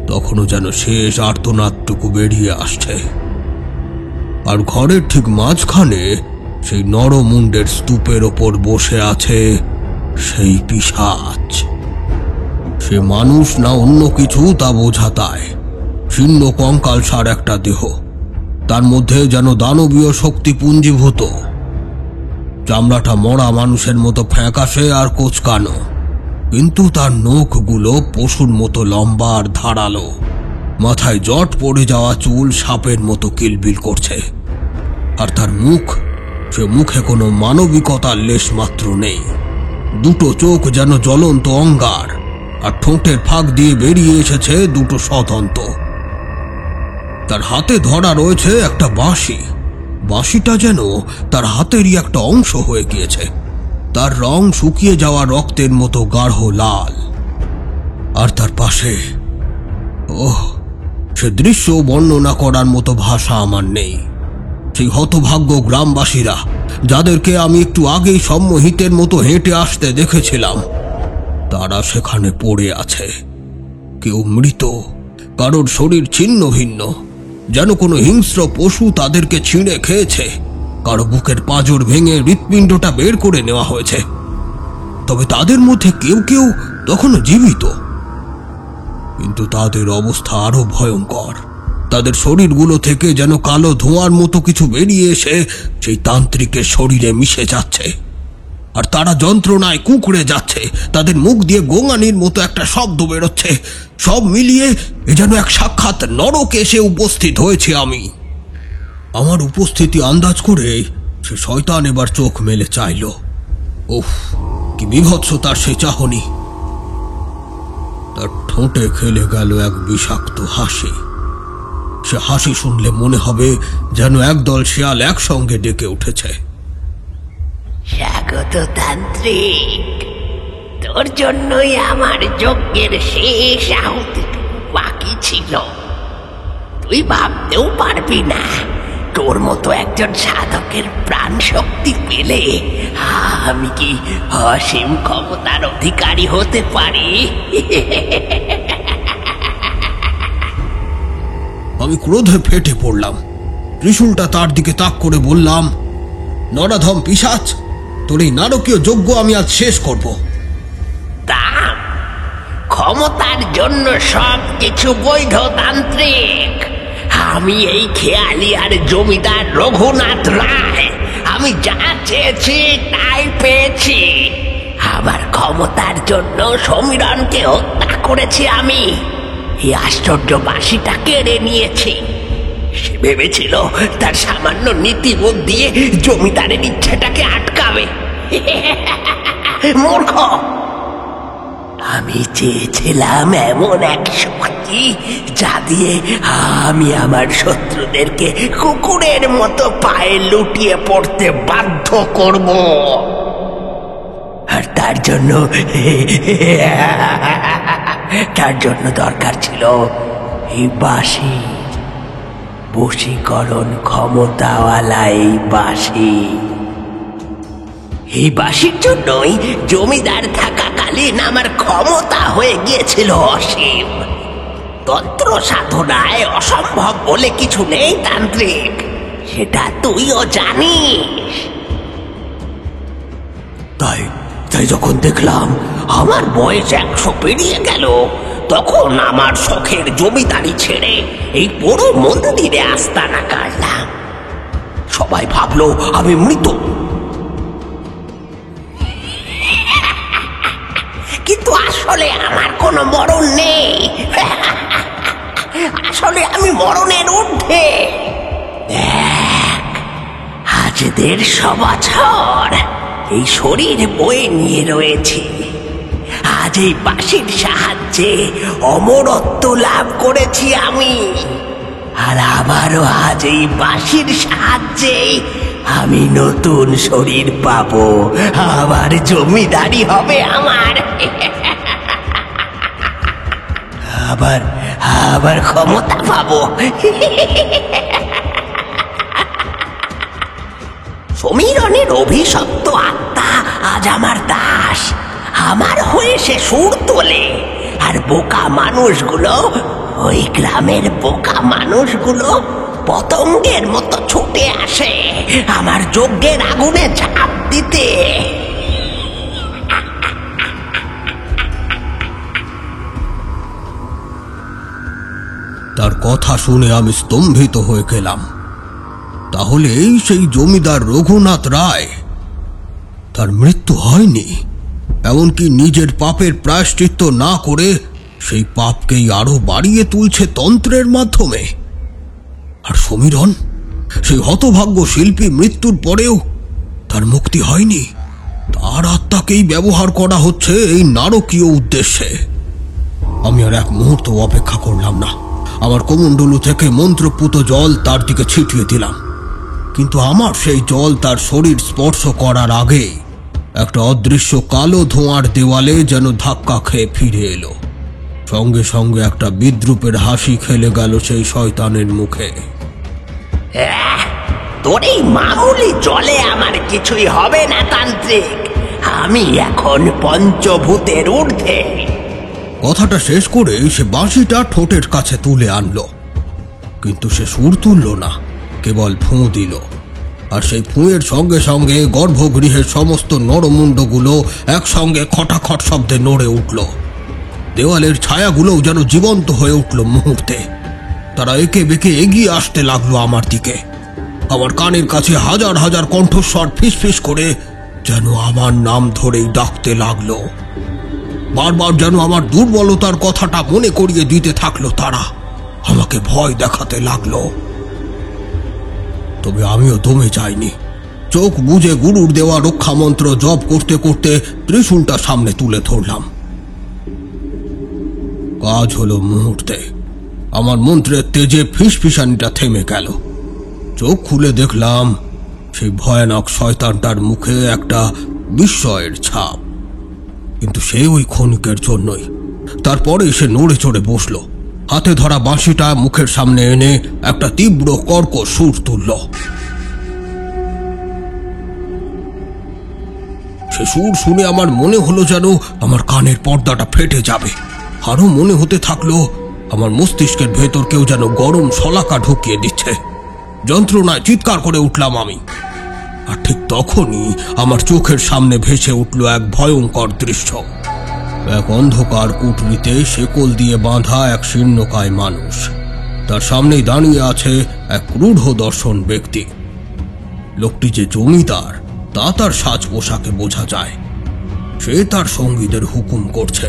তখনও যেন শেষ আর্তনাদটুকু বেরিয়ে আসছে। আর ঘরের ঠিক মাঝখানে সেই নরমুণ্ডের স্তূপের ওপর বসে আছে সেই পিশাচ। সে মানুষ না অন্য কিছু তা বোঝা দায়। শীর্ণ কঙ্কালসার একটা দেহ, তার মধ্যে যেন দানবীয় শক্তি পুঞ্জীভূত। চামড়াটা মরা মানুষের মতো ফ্যাকাশে আর কোচকানো, কিন্তু তার নখগুলো পশুর মতো লম্বা আর ধারালো। মাথায় জট পড়ে যাওয়া চুল সাপের মতো কিলবিল করছে। আর তার মুখ, সে মুখে কোনো মানবিকতার লেশ মাত্র নেই। দুটো চোখ যেন জ্বলন্ত অঙ্গার, আর ঠোঁটের ফাঁক দিয়ে বেরিয়ে এসেছে দুটো সদন্ত। তার হাতে ধরা রয়েছে একটা বাঁশি। বাঁশিটা যেন তার হাতেরই একটা অংশ হয়ে গিয়েছে। তার রং শুকিয়ে যাওয়া রক্তের মতো গাঢ় লাল। আর তার পাশে, ওহ, সে দৃশ্য বর্ণনা করার মতো ভাষা আমার নেই। সেই হতভাগ্য গ্রামবাসীরা, যাদেরকে আমি একটু আগেই সম্মোহিতের মতো হেঁটে আসতে দেখেছিলাম, তারা সেখানে পড়ে আছে। কেউ মৃত, কারোর শরীর ছিন্ন ভিন্ন, যেন কোনো হিংস্র পশু তাদেরকে ছিঁড়ে খেয়েছে। কারো বুকের পাঁজর ভেঙে হৃৎপিণ্ডটা বের করে নেওয়া হয়েছে। তবে তাদের মধ্যে কেউ কেউ তখনও জীবিত, কিন্তু তাদের অবস্থা আরো ভয়ঙ্কর। তাদের শরীরগুলো থেকে যেন কালো ধোঁয়ার মতো কিছু বেরিয়ে এসে সেই তান্ত্রিকের শরীরে মিশে যাচ্ছে, আর তারা যন্ত্রণায় কুঁকড়ে যাচ্ছে। তাদের মুখ দিয়ে গোঙানির মতো একটা শব্দ বেরোচ্ছে। সব মিলিয়ে এ যেন এক সাক্ষাৎ নরকে এসে উপস্থিত হয়েছে আমি। আমার উপস্থিতি আন্দাজ করে সে শয়তান এবার চোখ মেলে চাইল। উফ, কি বিভৎস তার সে চাহনি! তার ঠোঁটে খেলে গেল এক বিষাক্ত হাসি। সে হাসি শুনলে মনে হবে যেন একদল শেয়াল একসঙ্গে ডেকে উঠেছে। স্বাগত তান্ত্রিক, তোর জন্যই আমার যজ্ঞের শেষ আহুতিটুকু বাকি ছিল। তুই ভাবতেও পারবি না, তোর মতো একজন সাধকের প্রাণ শক্তি পেলে আমি কি অসীম ক্ষমতার অধিকারী হতে পারি। আমি ক্রোধে ফেটে পড়লাম। ত্রিশূলটা তার দিকে তাক করে বললাম, নরাধম পিশাচ, তোর এই নারকীয় যজ্ঞ আমি আজ শেষ করব। দাম, ক্ষমতার জন্য সব কিছু বৈধ তান্ত্রিক। আমি এই খেয়ালিয়ার জমিদার রঘুনাথ রায়, আমি যা চেয়েছি তাই পেয়েছি। আমার ক্ষমতার জন্য সমীরণকে হত্যা করেছি আমি। এই আশ্চর্য বাঁশিটা কেড়ে নিয়েছি। সে ভেবেছিল তার সামান্য নীতিবোধ দিয়ে জমিদারের ইচ্ছাটাকে আটকাবে। মূর্খ! আমি চেয়েছিলাম এমন এক শক্তি যা দিয়ে আমি আমার শত্রুদেরকে কুকুরের মতো পায়ে লুটিয়ে পড়তে বাধ্য করব। আর তার জন্য দরকার ছিল এই বাঁশি, বশীকরণ ক্ষমতাওয়ালা এই বাঁশি। এই বাঁশির জন্যই জমিদার থাকাকালীন আমার ক্ষমতা হয়ে গিয়েছিল অসীম। তন্ত্র সাধনায় অসম্ভব বলে কিছু নেই তান্ত্রিক, সেটা তুইও জানিস। তাই যখন দেখলাম আমার বয়স 100 পেরিয়ে গেল, তখন আমার শখের জমিদারি ছেড়ে এই বড় মন্দিরে আস্তানা কাটলাম। সবাই ভাবলো আমি মৃত, কিন্তু আসলে আমার কোনো মরণ নেই। আসলে আমি মরণের ঊর্ধ্বে। আজ 150 বছর এই শরীর বয়ে নিয়ে রয়েছি। আজ এই বাঁশির সাহায্যে অমরত্ব লাভ করেছি আমি। আর আবারও আজ এই বাঁশির সাহায্যে আমি নতুন শরীর পাবো। আবার জমিদারি হবে আমার। আবার ক্ষমতা পাবো। সমীরণের অভিশপ্ত আত্মা আজ আমার দাস। আমার হয়ে সে সুর তোলে। আর বোকা মানুষগুলো, ওই গ্রামের বোকা মানুষগুলো পতঙ্গের মতো ছুটে আসে আমার যজ্ঞের আগুনে ঝাঁপ দিতে। তার কথা শুনে আমি স্তম্ভিত হয়ে গেলাম। তাহলে এই সেই জমিদার রঘুনাথ রায়, তার মৃত্যু হয়নি, এমনকি নিজের পাপের প্রায়শ্চিত্ত না করে সেই পাপকেই আরো বাড়িয়ে তুলছে তন্ত্রের মাধ্যমে। আর সমীরণ, সেই হতভাগ্য শিল্পী মৃত্যুর পরেও তার মুক্তি হয়নি, তার আত্মাকেই ব্যবহার করা হচ্ছে এই নারকীয় উদ্দেশ্যে। আমি আর এক মুহূর্ত অপেক্ষা করলাম না, আমার কমণ্ডলু থেকে মন্ত্রপুত জল তার দিকে ছিটিয়ে দিলাম। কিন্তু আমার সেই জল তার শরীর স্পর্শ করার আগে একটা অদৃশ্য কালো ধোঁয়ার দেওয়ালে যেন ধাক্কা খেয়ে ফিরে এলো। সঙ্গে সঙ্গে একটা বিদ্রুপের হাসি খেলে গেল সেই শয়তানের মুখে। তোর এই মামুলি জলে আমার কিছুই হবে না তান্ত্রিক, আমি এখন পঞ্চভূতের ঊর্ধ্বে। কথাটা শেষ করে সে বাঁশিটা ঠোঁটের কাছে তুলে আনলো, কিন্তু সে সুর তুলল না, কেবল ফুঁ দিল। আর সেই ফুঁয়ের সঙ্গে সঙ্গে গর্ভগৃহের সমস্ত নরমুণ্ডগুলো একসঙ্গে খটাখট শব্দে নড়ে উঠল। দেওয়ালের ছায়াগুলোও যেন জীবন্ত হয়ে উঠল মুহূর্তে। তারা একে বেঁকে এগিয়ে আসতে লাগলো আমার দিকে। আমার কানের কাছে হাজার হাজার কণ্ঠস্বর ফিসফিস করে যেন আমার নাম ধরেই ডাকতে লাগলো। বারবার যেন আমার দুর্বলতার কথাটা মনে করিয়ে দিতে থাকলো তারা, আমাকে ভয় দেখাতে লাগলো। তবে আমিও দমে যাইনি। চোখ বুজে গুরুর দেওয়া রক্ষা মন্ত্র জপ করতে করতে ত্রিশূলটা সামনে তুলে ধরলাম। কাজ হলো মুহূর্তে। আমার মন্ত্রের তেজে ফিসফিসানিটা থেমে গেল। চোখ খুলে দেখলাম সেই ভয়ানক শয়তানটার মুখে একটা বিস্ময়ের ছাপ, কিন্তু সে ওই ক্ষণিকের জন্যই। তারপরে সে নড়ে চড়ে বসল, হাতে ধরা বাঁশিটা মুখের সামনে এনে একটা তীব্র কর্কশ সুর তুলল। সে সুর শুনে আমার মনে হলো যেন আমার কানের পর্দাটা ফেটে যাবে। আরো মনে হতে থাকলো আমার মস্তিষ্কের ভেতর কেউ যেন গরম শলাকা ঢুকিয়ে দিচ্ছে। যন্ত্রণায় চিৎকার করে উঠলাম আমি। আর ঠিক তখনই আমার চোখের সামনে ভেসে উঠল এক ভয়ঙ্কর দৃশ্য। এক অন্ধকার কুঠরিতে শেকল দিয়ে বাঁধা এক শীর্ণকায় মানুষ, তার সামনেই দাঁড়িয়ে আছে এক ক্রূঢ় দর্শন ব্যক্তি। লোকটি যে জমিদার তা তার সাজ পোশাকে বোঝা যায়। সে তার সঙ্গীদের হুকুম করছে,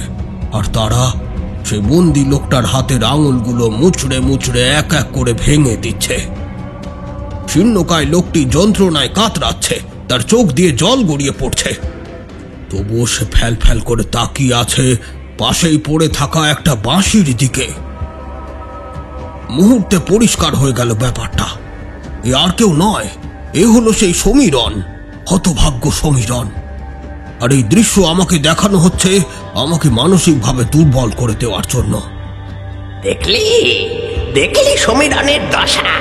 আর তারা সেই বন্দি লোকটার হাতের আঙুলগুলো মুচড়ে মুচড়ে এক এক করে ভেঙে দিচ্ছে। শীর্ণকায় লোকটি যন্ত্রণায় কাতরাচ্ছে, তার চোখ দিয়ে জল গড়িয়ে পড়ছে। তবুও সে ফ্যাল ফ্যাল করে তাকিয়ে আছে পাশেই পড়ে থাকা একটা বাঁশির দিকে। মুহূর্তে পরিষ্কার হয়ে গেল ব্যাপারটা। এ আর কেউ নয়, এ হলো সেই সমীরণ, হতভাগ্য সমীরণ। আর এই দৃশ্য আমাকে দেখানো হচ্ছে আমাকে মানসিকভাবে দুর্বল করে দেওয়ার জন্য। দেখলি দেখলি সমীরণের দশা,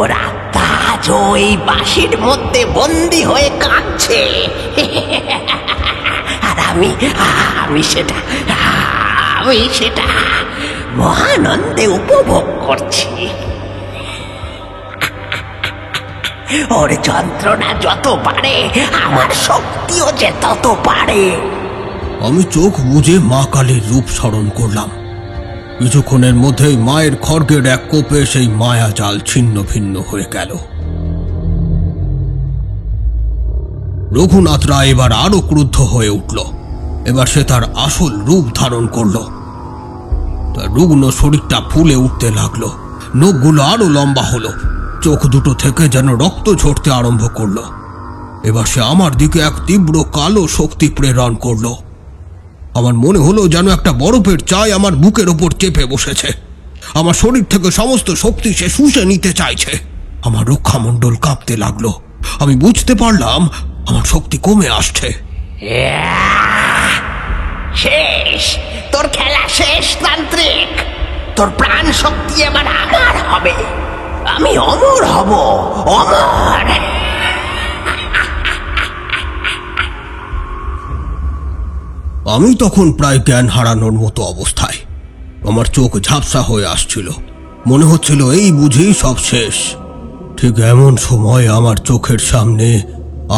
ওরা তাজ ওই বাঁশির মধ্যে বন্দি হয়ে কাঁদছে। আর আমি সেটা মহানন্দে উপভোগ করছি। ওর যন্ত্রণা যত বাড়ে আমার শক্তিও যে তত বাড়ে। আমি চোখ বুজে মা কালীর রূপ স্মরণ করলাম। কিছুক্ষণের মধ্যেই মায়ের খড়গের এক কোপে সেই মায়া জাল ছিন্ন ভিন্ন হয়ে গেল। রঘুনাথ রায় এবার আরো ক্রুদ্ধ হয়ে উঠল। এবার সে তার আসল রূপ ধারণ করল। তার রুগ্ন শরীরটা ফুলে উঠতে লাগলো, নখগুলো আরো লম্বা হলো, চোখ দুটো থেকে যেন রক্ত ঝরতে আরম্ভ করলো। এবার সে আমার দিকে এক তীব্র কালো শক্তি প্রেরণ করলো। আমার মনে হলো যেন একটা বরফের চাই আমার বুকের ওপর চেপে বসেছে। আমার শরীর থেকে সমস্ত শক্তি সে শুষে নিতে চাইছে। আমার রক্ষামণ্ডল কাঁপতে লাগলো। আমি বুঝতে পারলাম আমার শক্তি কমে আসছে। শেষ, তোর খেলা শেষ তান্ত্রিক। তোর প্রাণ শক্তি এবার আমার হবে, আমি অমর হব, অমর। আমি তখন প্রায় জ্ঞান হারানোর মতো অবস্থায়। আমার চোখ ঝাপসা হয়ে আসছিল, মনে হচ্ছিল এই বুঝি সব শেষ। ঠিক এমন সময় আমার চোখের সামনে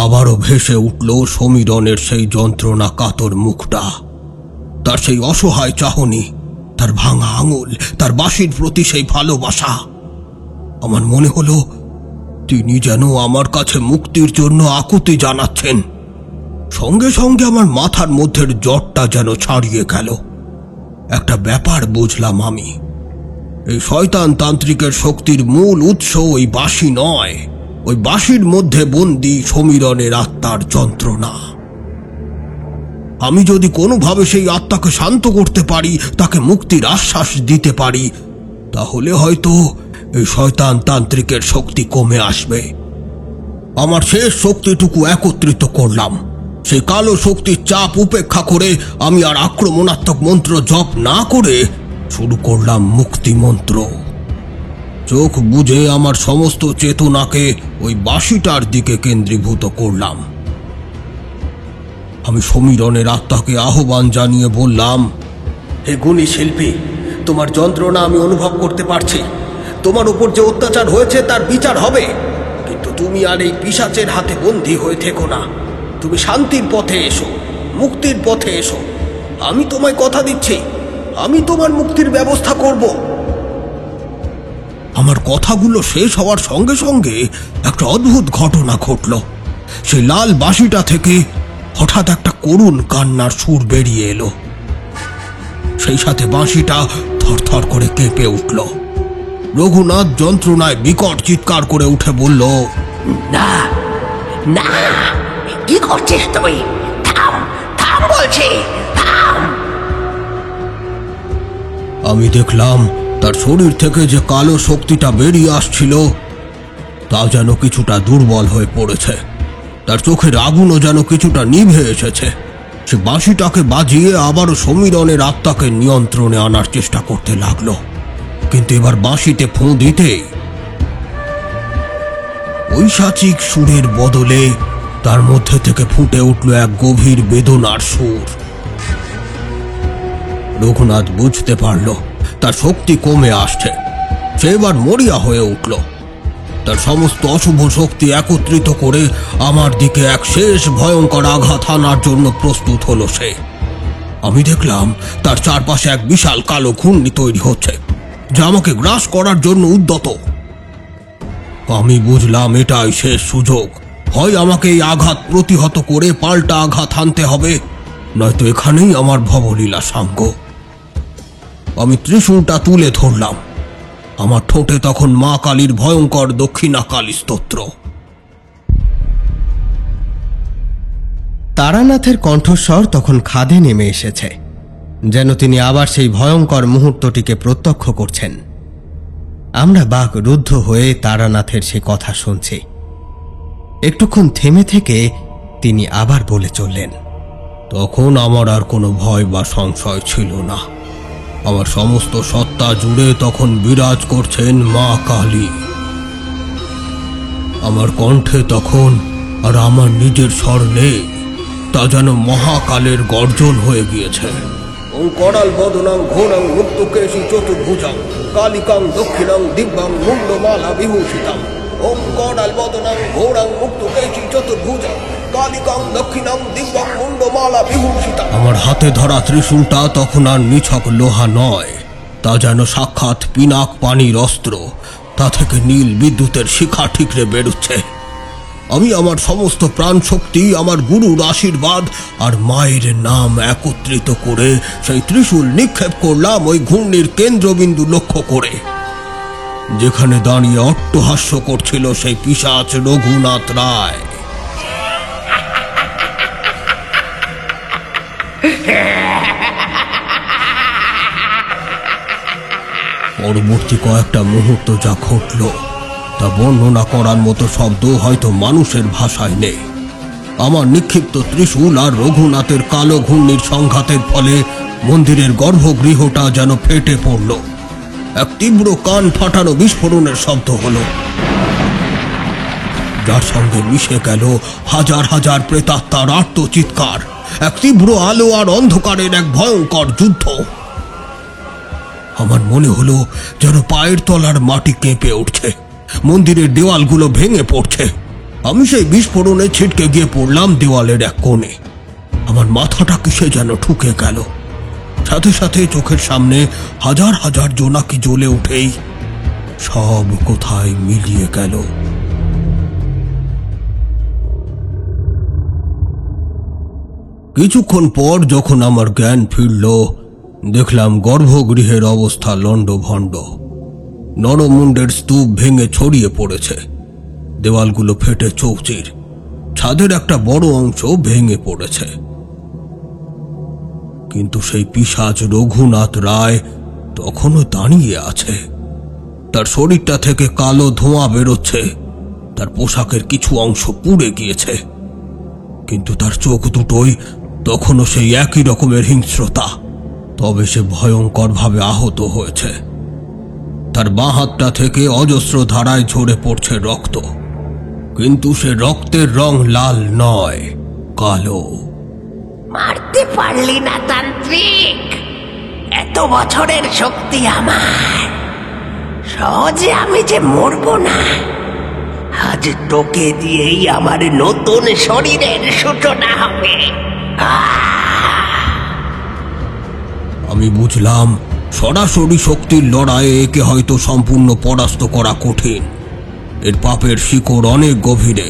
আবারও ভেসে উঠল সমীরণের সেই যন্ত্রণা কাতর মুখটা, তার সেই অসহায় চাহনি, তার ভাঙা আঙুল, তার বাঁশির প্রতি সেই ভালোবাসা। আমার মনে হলো তিনি যেন আমার কাছে মুক্তির জন্য আকুতি জানাচ্ছেন। সঙ্গে সঙ্গে আমার মাথার মধ্যের জটটা যেন ছাড়িয়ে গেল। একটা ব্যাপার বুঝলাম আমি, এই শয়তান তান্ত্রিকের শক্তির মূল উৎস ওই বাঁশি নয়, ওই বাঁশির মধ্যে বন্দী সমীরণের আত্মার যন্ত্রণা। আমি যদি কোনোভাবে সেই আত্মাকে শান্ত করতে পারি, তাকে মুক্তির আশ্বাস দিতে পারি, তাহলে হয়তো এই শয়তান তান্ত্রিকের শক্তি কমে আসবে। আমার শেষ শক্তিটুকু একত্রিত করলাম। সেই কালো শক্তির চাপ উপেক্ষা করে আমি আর আক্রমণাত্মক মন্ত্র জপ না করে শুরু করলাম মুক্তি মন্ত্র। চোখ বুজে আমার সমস্ত চেতনাকে ওই বাঁশিটার দিকে কেন্দ্রীভূত করলাম। আমি সমীরণের আত্মাকে আহ্বান জানিয়ে বললাম, হে গুণী শিল্পী, তোমার যন্ত্রণা আমি অনুভব করতে পারছি। তোমার উপর যে অত্যাচার হয়েছে তার বিচার হবে, কিন্তু তুমি আর এই পিশাচের হাতে বন্দী হয়ে থেকো না। তুমি শান্তির পথে এসো, মুক্তির পথে এসো। আমি তোমায় কথা দিচ্ছি, আমি তোমার মুক্তির ব্যবস্থা করব। আমার কথাগুলো শেষ হওয়ার সঙ্গে সঙ্গে একটা অদ্ভুত ঘটনা ঘটল। সেই লাল বাঁশিটা থেকে হঠাৎ একটা করুণ কান্নার সুর বেরিয়ে এলো। সেই সাথে বাঁশিটা থরথর করে কেঁপে উঠল। রঘুনাথ যন্ত্রণায় বিকট চিৎকার করে উঠে বলল, না না, কি করছিস তুই? থাম থাম বলছি, থাম। আমি দেখলাম তার শরীর থেকে যে কালো শক্তিটা বেরিয়ে আসছিল তা যেন কিছুটা দুর্বল হয়ে পড়েছে। তার চোখের আগুনও যেন কিছুটা নিভে এসেছে। সে বাঁশিটাকে বাজিয়ে আবারও সমীরণের আত্মাকে নিয়ন্ত্রণে আনার চেষ্টা করতে লাগলো, কিন্তু এবার বাঁশিতে ফোঁ দিতেই ঐশাচিক সুরের বদলে তার মধ্যে থেকে ফুটে উঠল এক গভীর বেদনার সুর। রঘুনাথ বুঝতে পারল তার শক্তি কমে আসছে। সে এবার মরিয়া হয়ে উঠল। তার সমস্ত অশুভ শক্তি একত্রিত করে আমার দিকে এক শেষ ভয়ঙ্কর আঘাত হানার জন্য প্রস্তুত হলো সে। আমি দেখলাম তার চারপাশে এক বিশাল কালো ঘূর্ণি তৈরি হচ্ছে, যা আমাকে গ্রাস করার জন্য উদ্যত। আমি বুঝলাম এটাই শেষ সুযোগ। হয় আমাকে এই আঘাত প্রতিহত করে পাল্টা আঘাত হানতে হবে, নয়তো এখানেই আমার ভবলীলা সাঙ্গ। আমি ত্রিশূলটা তুলে ধরলাম। আমার ঠোঁটে তখন মা কালীর ভয়ঙ্কর দক্ষিণা কালী স্তোত্র। তারানাথের কণ্ঠস্বর তখন খাদে নেমে এসেছে, যেন তিনি আবার সেই ভয়ঙ্কর মুহূর্তটিকে প্রত্যক্ষ করছেন। আমরা বাকরুদ্ধ হয়ে তারানাথের সে কথা শুনছি। একটুক্ষণ থেমে থেকে তিনি আবার বলে চললেন, তখন আমার আর কোনো ভয় বা সংশয় ছিল না। আমার সমস্ত সত্তা জুড়ে তখন বিরাজ করছেন মা কালী। আমার কণ্ঠে তখন আর আমার নিজের স্বর নেই, তা যেন মহাকালের গর্জন হয়ে গিয়েছে। ওং করাল বদনাং ঘোরাং মুক্তকেশী চতুর্ভুজাং কালিকাং দক্ষিণাং দিব্যাং মুন্ডমালা বিভূষিতাং। ওং করাল বদনাং ঘোরাং মুক্তকেশী চতুর্ভুজাং কালিকাং দক্ষিণাং দিব্যাং মুন্ডমালা বিভূষিতাং। আমার হাতে ধরা ত্রিশূলটা তখন আর নিছক লোহা নয়, তা যেন সাক্ষাৎ পিনাক পানির অস্ত্র। তা থেকে নীল বিদ্যুতের শিখা ঠিকরে বেরুচ্ছে। আমি আমার সমস্ত প্রাণ শক্তি, আমার গুরুর আশীর্বাদ আর মায়ের নাম একত্রিত করে সেই ত্রিশূল নিক্ষেপ করলাম ওই ঘূর্ণির কেন্দ্রবিন্দু লক্ষ্য করে, যেখানে দাঁড়িয়ে অট্টহাস্য করছিল সেই পিশাচ রঘুনাথ রায়। পরবর্তী কয়েকটা মুহূর্ত যা ঘটল তা বর্ণনা করার মতো শব্দ হয়তো মানুষের ভাষায় নেই। আমার নিক্ষিপ্ত ত্রিশূল আর রঘুনাথের কালো ঘূর্ণির সংঘাতের ফলে মন্দিরের গর্ভগৃহটা যেন ফেটে পড়ল। এক তীব্র কান ফাটানো বিস্ফোরণের শব্দ হলো, যার সঙ্গে মিশে গেল হাজার হাজার প্রেতাত্মার আর্তচিৎকার। এক তীব্র আলো আর অন্ধকারের এক ভয়ঙ্কর যুদ্ধ। আমার মনে হলো যেন পায়ের তলার মাটি কেঁপে উঠছে, মন্দিরের দেওয়ালগুলো ভেঙে পড়ছে। আমি সেই বিস্ফোরণে ছিটকে গিয়ে পড়লাম দেওয়ালের এক কোণে। আমার মাথাটা কিসে যেন ঠুকে গেল। সাথে সাথে চোখের সামনে হাজার হাজার জোনাকি জ্বলে উঠেই সব কোথায় মিলিয়ে গেল। কিছুক্ষণ পর যখন আমার জ্ঞান ফিরল, দেখলাম গর্ভগৃহের অবস্থা লণ্ডভণ্ড। নরমুণ্ডের স্তূপ ভেঙে ছড়িয়ে পড়েছে, দেওয়ালগুলো ফেটে চৌচির, ছাদের একটা বড় অংশ ভেঙে পড়েছে। কিন্তু সেই পিশাচ রঘুনাথ রায় তখনও দাঁড়িয়ে আছে। তার শরীরটা থেকে কালো ধোঁয়া বেরোচ্ছে, তার পোশাকের কিছু অংশ পুড়ে গিয়েছে, কিন্তু তার চোখ দুটোই তখনও সেই একই রকমের হিংস্রতা। তবে সে ভয়ঙ্করভাবে আহত হয়েছে। তার বাঁ হাতটা থেকে অজস্র ধারায় ঝরে পড়ছে রক্ত, কিন্তু সে রক্তের রং লাল নয়, কালো। মারতে পারলি না তান্ত্রিক, এত বছরের শক্তি আমার, সহজে আমি যে মরবো না। আজ তোকে দিয়েই আমার নতুন শরীরের সূচনা হবে। আমি বুঝলাম সরাসরি শক্তির লড়াইয়ে একে হয়তো সম্পূর্ণ পরাস্ত করা কঠিন। এর পাপের শিকড় অনেক গভীরে।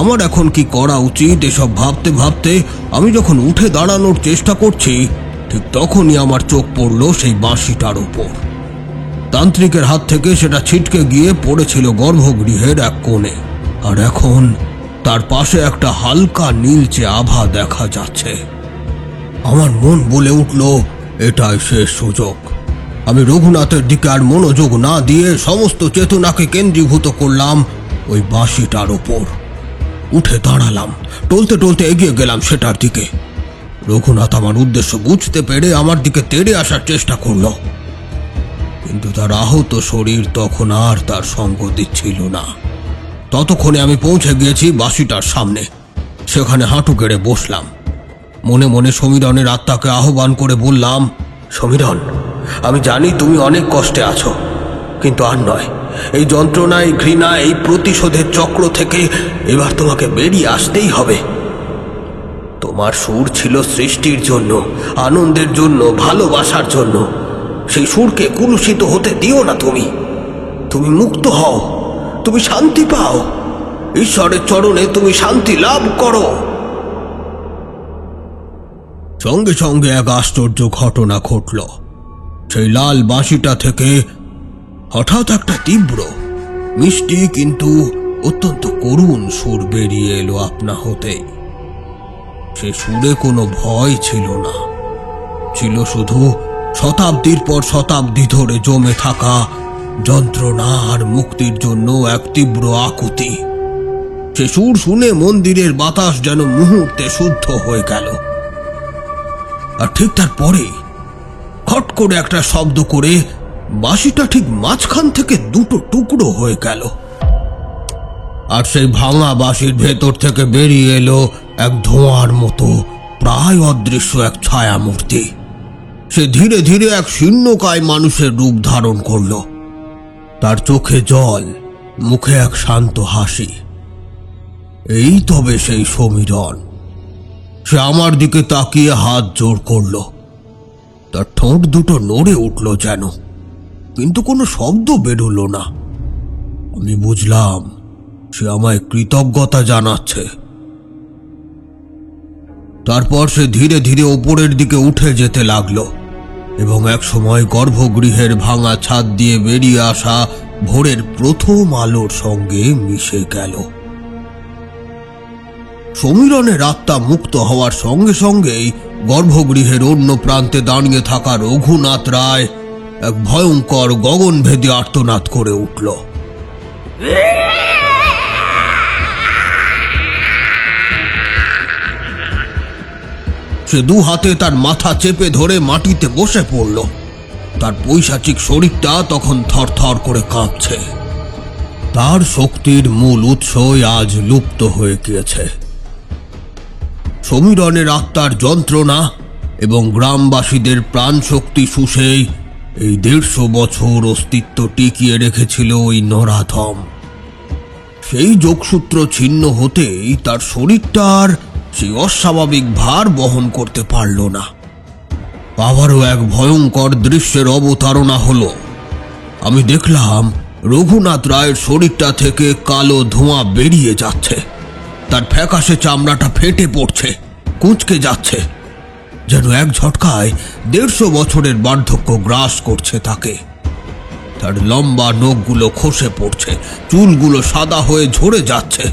আমার এখন কি করা উচিত এসব ভাবতে ভাবতে আমি যখন উঠে দাঁড়ানোর চেষ্টা করছি, ঠিক তখনই আমার চোখ পড়ল সেই বাঁশিটার উপর। তান্ত্রিকের হাত থেকে সেটা ছিটকে গিয়ে পড়েছিল গর্ভগৃহের এক কোণে, আর এখন তার পাশে একটা হালকা নীলচে আভা দেখা যাচ্ছে। আমার মন বলে উঠল, এটাই শেষ সুযোগ। আমি রঘুনাথের দিকে আর মনোযোগ না দিয়ে সমস্ত চেতনাকে কেন্দ্রীভূত করলাম ওই বাঁশিটার উপর। উঠে দাঁড়ালাম, টলতে টলতে এগিয়ে গেলাম সেটার দিকে। রঘুনাথ আমার উদ্দেশ্য বুঝতে পেরে আমার দিকে তেড়ে আসার চেষ্টা করল, কিন্তু তার আহত শরীর তখন আর তার সঙ্গ দিচ্ছিল না। ততক্ষণে আমি পৌঁছে গিয়েছি বাঁশিটার সামনে। সেখানে হাঁটু গেড়ে বসলাম। মনে মনে সমীরণের আত্মাকে আহ্বান করে বললাম, সমীরণ, আমি জানি তুমি অনেক কষ্টে আছো, কিন্তু আর নয়। এই যন্ত্রণা, এই ঘৃণা, এই প্রতিশোধের চক্র থেকে এবার তোমাকে বেরিয়ে আসতেই হবে। তোমার সুর ছিল সৃষ্টির জন্য, আনন্দের জন্য, ভালোবাসার জন্য। সেই সুরকে কুলুষিত হতে দিও না। তুমি মুক্ত হও, তুমি শান্তি পাও, ঈশ্বরের চরণে তুমি শান্তি লাভ করো। সঙ্গে সঙ্গে এক আশ্চর্য ঘটনা ঘটল। সেই লাল বাঁশিটা থেকে হঠাৎ একটা তীব্র, মিষ্টি কিন্তু অত্যন্ত করুণ সুর বেরিয়ে এলো আপনা হতেই। সে সুরে কোনো ভয় ছিল না, ছিল শুধু শতাব্দীর পর শতাব্দী ধরে জমে থাকা যন্ত্রণা আর মুক্তির জন্য এক তীব্র আকুতি। সে সুর শুনে মন্দিরের বাতাস যেন মুহূর্তে শুদ্ধ হয়ে গেল। আর ঠিক তারপরেই খট করে একটা শব্দ করে বাঁশিটা ঠিক মাঝখান থেকে দুটো টুকরো হয়ে গেল। আর সেই ভাঙা বাঁশির ভেতর থেকে বেরিয়ে এলো এক ধোঁয়ার মতো প্রায় অদৃশ্য এক ছায়া মূর্তি। সে ধীরে ধীরে এক শীর্ণকায় মানুষের রূপ ধারণ করল। তার চোখে জল, মুখে এক শান্ত হাসি। এই তবে সেই সমীরণ। সে আমার দিকে তাকিয়ে হাত জোড় করল। তার ঠোঁট দুটো নড়ে উঠল যেন, কিন্তু কোনো শব্দ বেরোল না। আমি বুঝলাম সে আমায় কৃতজ্ঞতা জানাচ্ছে। তারপর সে ধীরে ধীরে ওপরের দিকে উঠে যেতে লাগলো এবং এক সময় গর্ভগৃহের ভাঙা ছাদ দিয়ে বেরিয়ে আসা ভোরের প্রথম আলোর সঙ্গে মিশে গেল। সমীরণের আত্মা মুক্ত হওয়ার সঙ্গে সঙ্গেই গর্ভগৃহের অন্য প্রান্তে দাঁড়িয়ে থাকা রঘুনাথ রায় এক ভয়ঙ্কর গগনভেদী আর্তনাদ করে উঠল। সে দু হাতে তার মাথা চেপে ধরে মাটিতে বসে পড়ল। তার পৈশাচিক শরীরটা তখন থরথর করে কাঁপছে। তার শক্তির মূল উৎসই আজ লুপ্ত হয়ে গিয়েছে। সমীরণের আত্মার যন্ত্রণা এবং গ্রামবাসীদের প্রাণ শক্তি শুষেই এই 150 বছর অস্তিত্ব টিকিয়ে রেখেছিল ওই নরাধম। সেই যোগসূত্র ছিন্ন হতেই তার শরীরটার সেই অস্বাভাবিক ভার বহন করতে পারল না। আবারও এক ভয়ঙ্কর দৃশ্যের অবতারণা হলো। আমি দেখলাম রঘুনাথ রায়ের শরীরটা থেকে কালো ধোঁয়া বেরিয়ে যাচ্ছে। তার ফ্যাকাশে চামড়াটা ফেটে পড়ছে, কুঁচকে যাচ্ছে, যেন এক ঝটকায় 150 বছরের বার্ধক্য গ্রাস করছে তাকে। তার লম্বা নখগুলো খসে পড়ছে, চুলগুলো সাদা হয়ে ঝরে যাচ্ছে,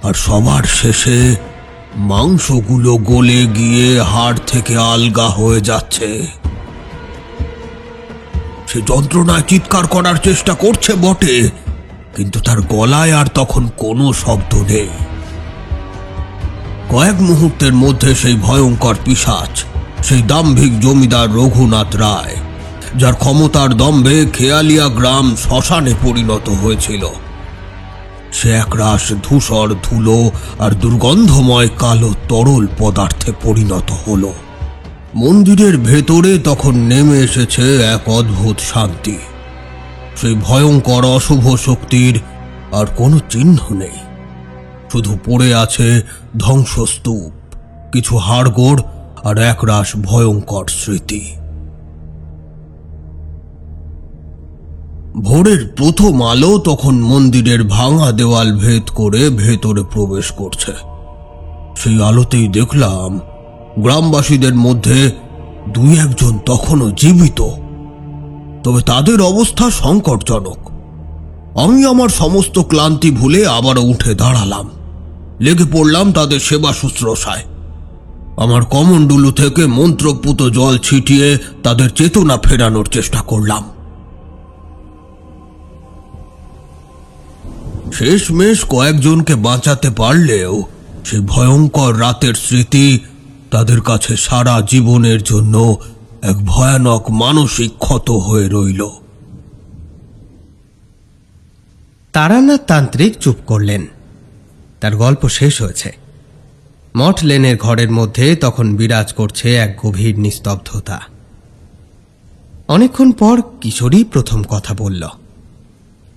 আর সবার শেষে মাংসগুলো গলে গিয়ে হাড় থেকে আলগা হয়ে যাচ্ছে। সে যন্ত্রণায় চিৎকার করার চেষ্টা করছে বটে, কিন্তু তার গলায় আর তখন কোনো শব্দ নেই। কয়েক মুহূর্তের মধ্যে সেই ভয়ঙ্কর পিশাচ, সেই দাম্ভিক জমিদার রঘুনাথ রায়, যার ক্ষমতার দম্ভে খেয়ালিয়া গ্রাম শ্মশানে পরিণত হয়েছিল, সে একরাশ ধূসর ধুলো আর দুর্গন্ধময় কালো তরল পদার্থে পরিণত হলো। মন্দিরের ভেতরে তখন নেমে এসেছে এক অদ্ভুত শান্তি। সেই ভয়ঙ্কর অশুভ শক্তির আর কোনো চিহ্ন নেই, শুধু পড়ে আছে ধ্বংসস্তূপ, কিছু হাড়গোড় আর একরাশ ভয়ঙ্কর স্মৃতি। ভোরের প্রথম আলো তখন মন্দিরের ভাঙা দেওয়াল ভেদ করে ভেতরে প্রবেশ করছে। সেই আলোতেই দেখলাম গ্রামবাসীদের মধ্যে 2-1 তখনও জীবিত, তবে তাদের অবস্থা সংকটজনক। আমি আমার সমস্ত ক্লান্তি ভুলে আবারও উঠে দাঁড়ালাম, লেগে পড়লাম তাদের সেবা শুশ্রূষায়। আমার কমণ্ডলু থেকে মন্ত্রপুত জল ছিটিয়ে তাদের চেতনা ফেরানোর চেষ্টা করলাম। শেষমেশ কয়েকজনকে বাঁচাতে পারলেও সেই ভয়ঙ্কর রাতের স্মৃতি তাদের কাছে সারা জীবনের জন্য এক ভয়ানক মানসিক ক্ষত হয়ে রইল। তারানাথ তান্ত্রিক চুপ করলেন। তার গল্প শেষ হয়েছে। মঠ লেনের ঘরের মধ্যে তখন বিরাজ করছে এক গভীর নিস্তব্ধতা। অনেকক্ষণ পর কিশোরী প্রথম কথা বলল।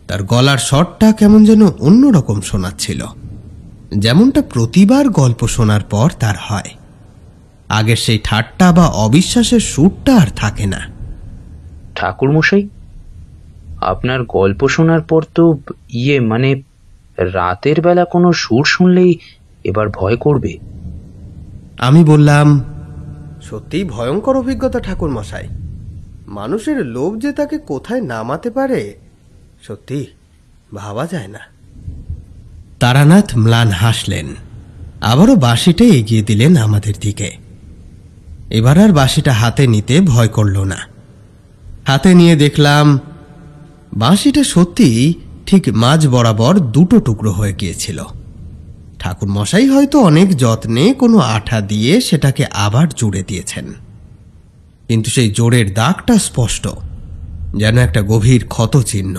তার গলার স্বরটা কেমন যেন অন্যরকম শোনাচ্ছিল, যেমনটা প্রতিবার গল্প শোনার পর তার হয়। আগের সেই ঠাট্টা বা অবিশ্বাসের সুরটা আর থাকে না। ঠাকুরমশাই, আপনার গল্প শোনার পর তো মানে রাতের বেলা কোনো সুর শুনলেই এবার ভয় করবে। আমি বললাম, সত্যি ভয়ঙ্কর অভিজ্ঞতা ঠাকুর মশাই। মানুষের লোভ যে তাকে কোথায় নামাতে পারে সত্যি ভাবা যায় না। তারানাথ ম্লান হাসলেন, আবারও বাঁশিটা এগিয়ে দিলেন আমাদের দিকে। এবার আর বাঁশিটা হাতে নিতে ভয় করল না। হাতে নিয়ে দেখলাম বাঁশিটা সত্যি ঠিক মাঝ বরাবর 2 টুকরো হয়ে গিয়েছিল। ঠাকুর মশাই হয়তো অনেক যত্নে কোনো আঠা দিয়ে সেটাকে আবার জুড়ে দিয়েছেন, কিন্তু সেই জোরের দাগটা স্পষ্ট, যেন একটা গভীর ক্ষত চিহ্ন।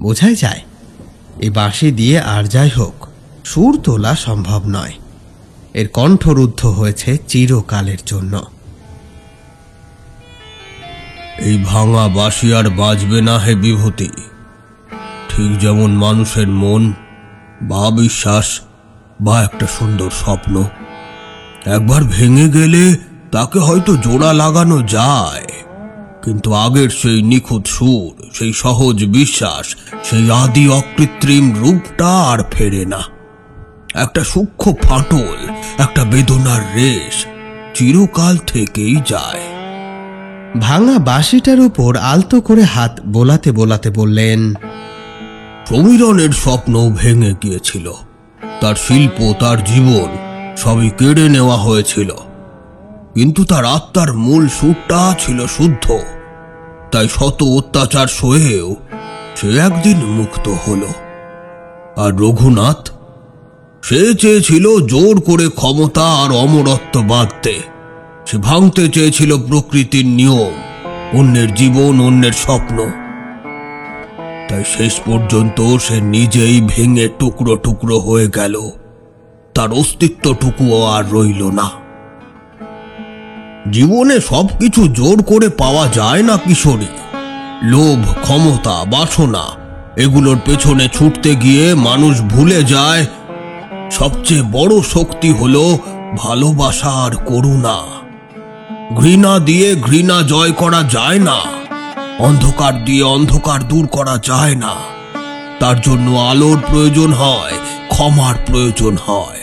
বোঝাই যায় এই বাঁশি দিয়ে আর যাই হোক সুর তোলা সম্ভব নয়। এর কণ্ঠরুদ্ধ হয়েছে চিরকালের জন্য। এই ভাঙা বাঁশি আর বাজবে না হে বিভূতি। ঠিক যেমন মানুষের মন বা বিশ্বাস বা একটা সুন্দর স্বপ্ন একবার ভেঙে গেলে তাকে হয়তো জোড়া লাগানো যায়, কিন্তু আগের সেই নিখুঁত সুর, সেই সহজ বিশ্বাস, সেই আদি অকৃত্রিম রূপটা আর ফেরে না। একটা সূক্ষ্ম ফাটল, একটা বেদনার রেশ চিরকাল থেকেই যায়। ভাঙা বাঁশিটার উপর আলতো করে হাত বোলাতে বোলাতে বললেন, সমীরণের স্বপ্ন ভেঙে গিয়েছিল, তার শিল্প, তার জীবন সবই কেড়ে নেওয়া হয়েছিল, কিন্তু তার আত্মার মূল সুরটা ছিল শুদ্ধ। তাই শত অত্যাচার সয়েও সে একদিন মুক্ত হলো। আর রঘুনাথ, সে চেয়েছিল জোর করে ক্ষমতা আর অমরত্ব বাঁধতে। সে ভাঙতে চেয়েছিল প্রকৃতির নিয়ম, অন্যের জীবন, অন্যের স্বপ্ন। তাই শেষ পর্যন্ত সে নিজেই ভেঙে টুকরো টুকরো হয়ে গেল। তার অস্তিত্বটুকুও আর রইল না। জীবনে সবকিছু জোর করে পাওয়া যায় না কিশোরী। লোভ, ক্ষমতা, বাসনা, এগুলোর পেছনে ছুটতে গিয়ে মানুষ ভুলে যায় সবচেয়ে বড় শক্তি হলো ভালোবাসা আর করুণা। ঘৃণা দিয়ে ঘৃণা জয় করা যায় না, অন্ধকার দিয়ে অন্ধকার দূর করা যায় না। তার জন্য আলোর প্রয়োজন হয়, ক্ষমার প্রয়োজন হয়।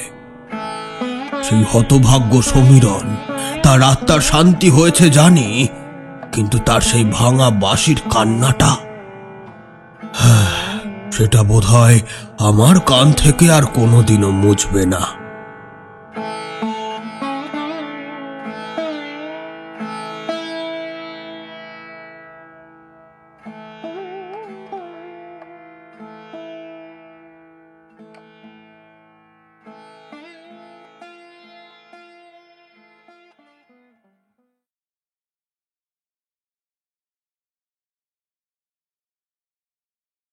সেই হতভাগ্য সমীরণ, তার আত্মার শান্তি হয়েছে জানি, কিন্তু তার সেই ভাঙা বাঁশির কান্নাটা, সেটা বোধহয় আমার কান থেকে আর কোনোদিনও মুছবে না।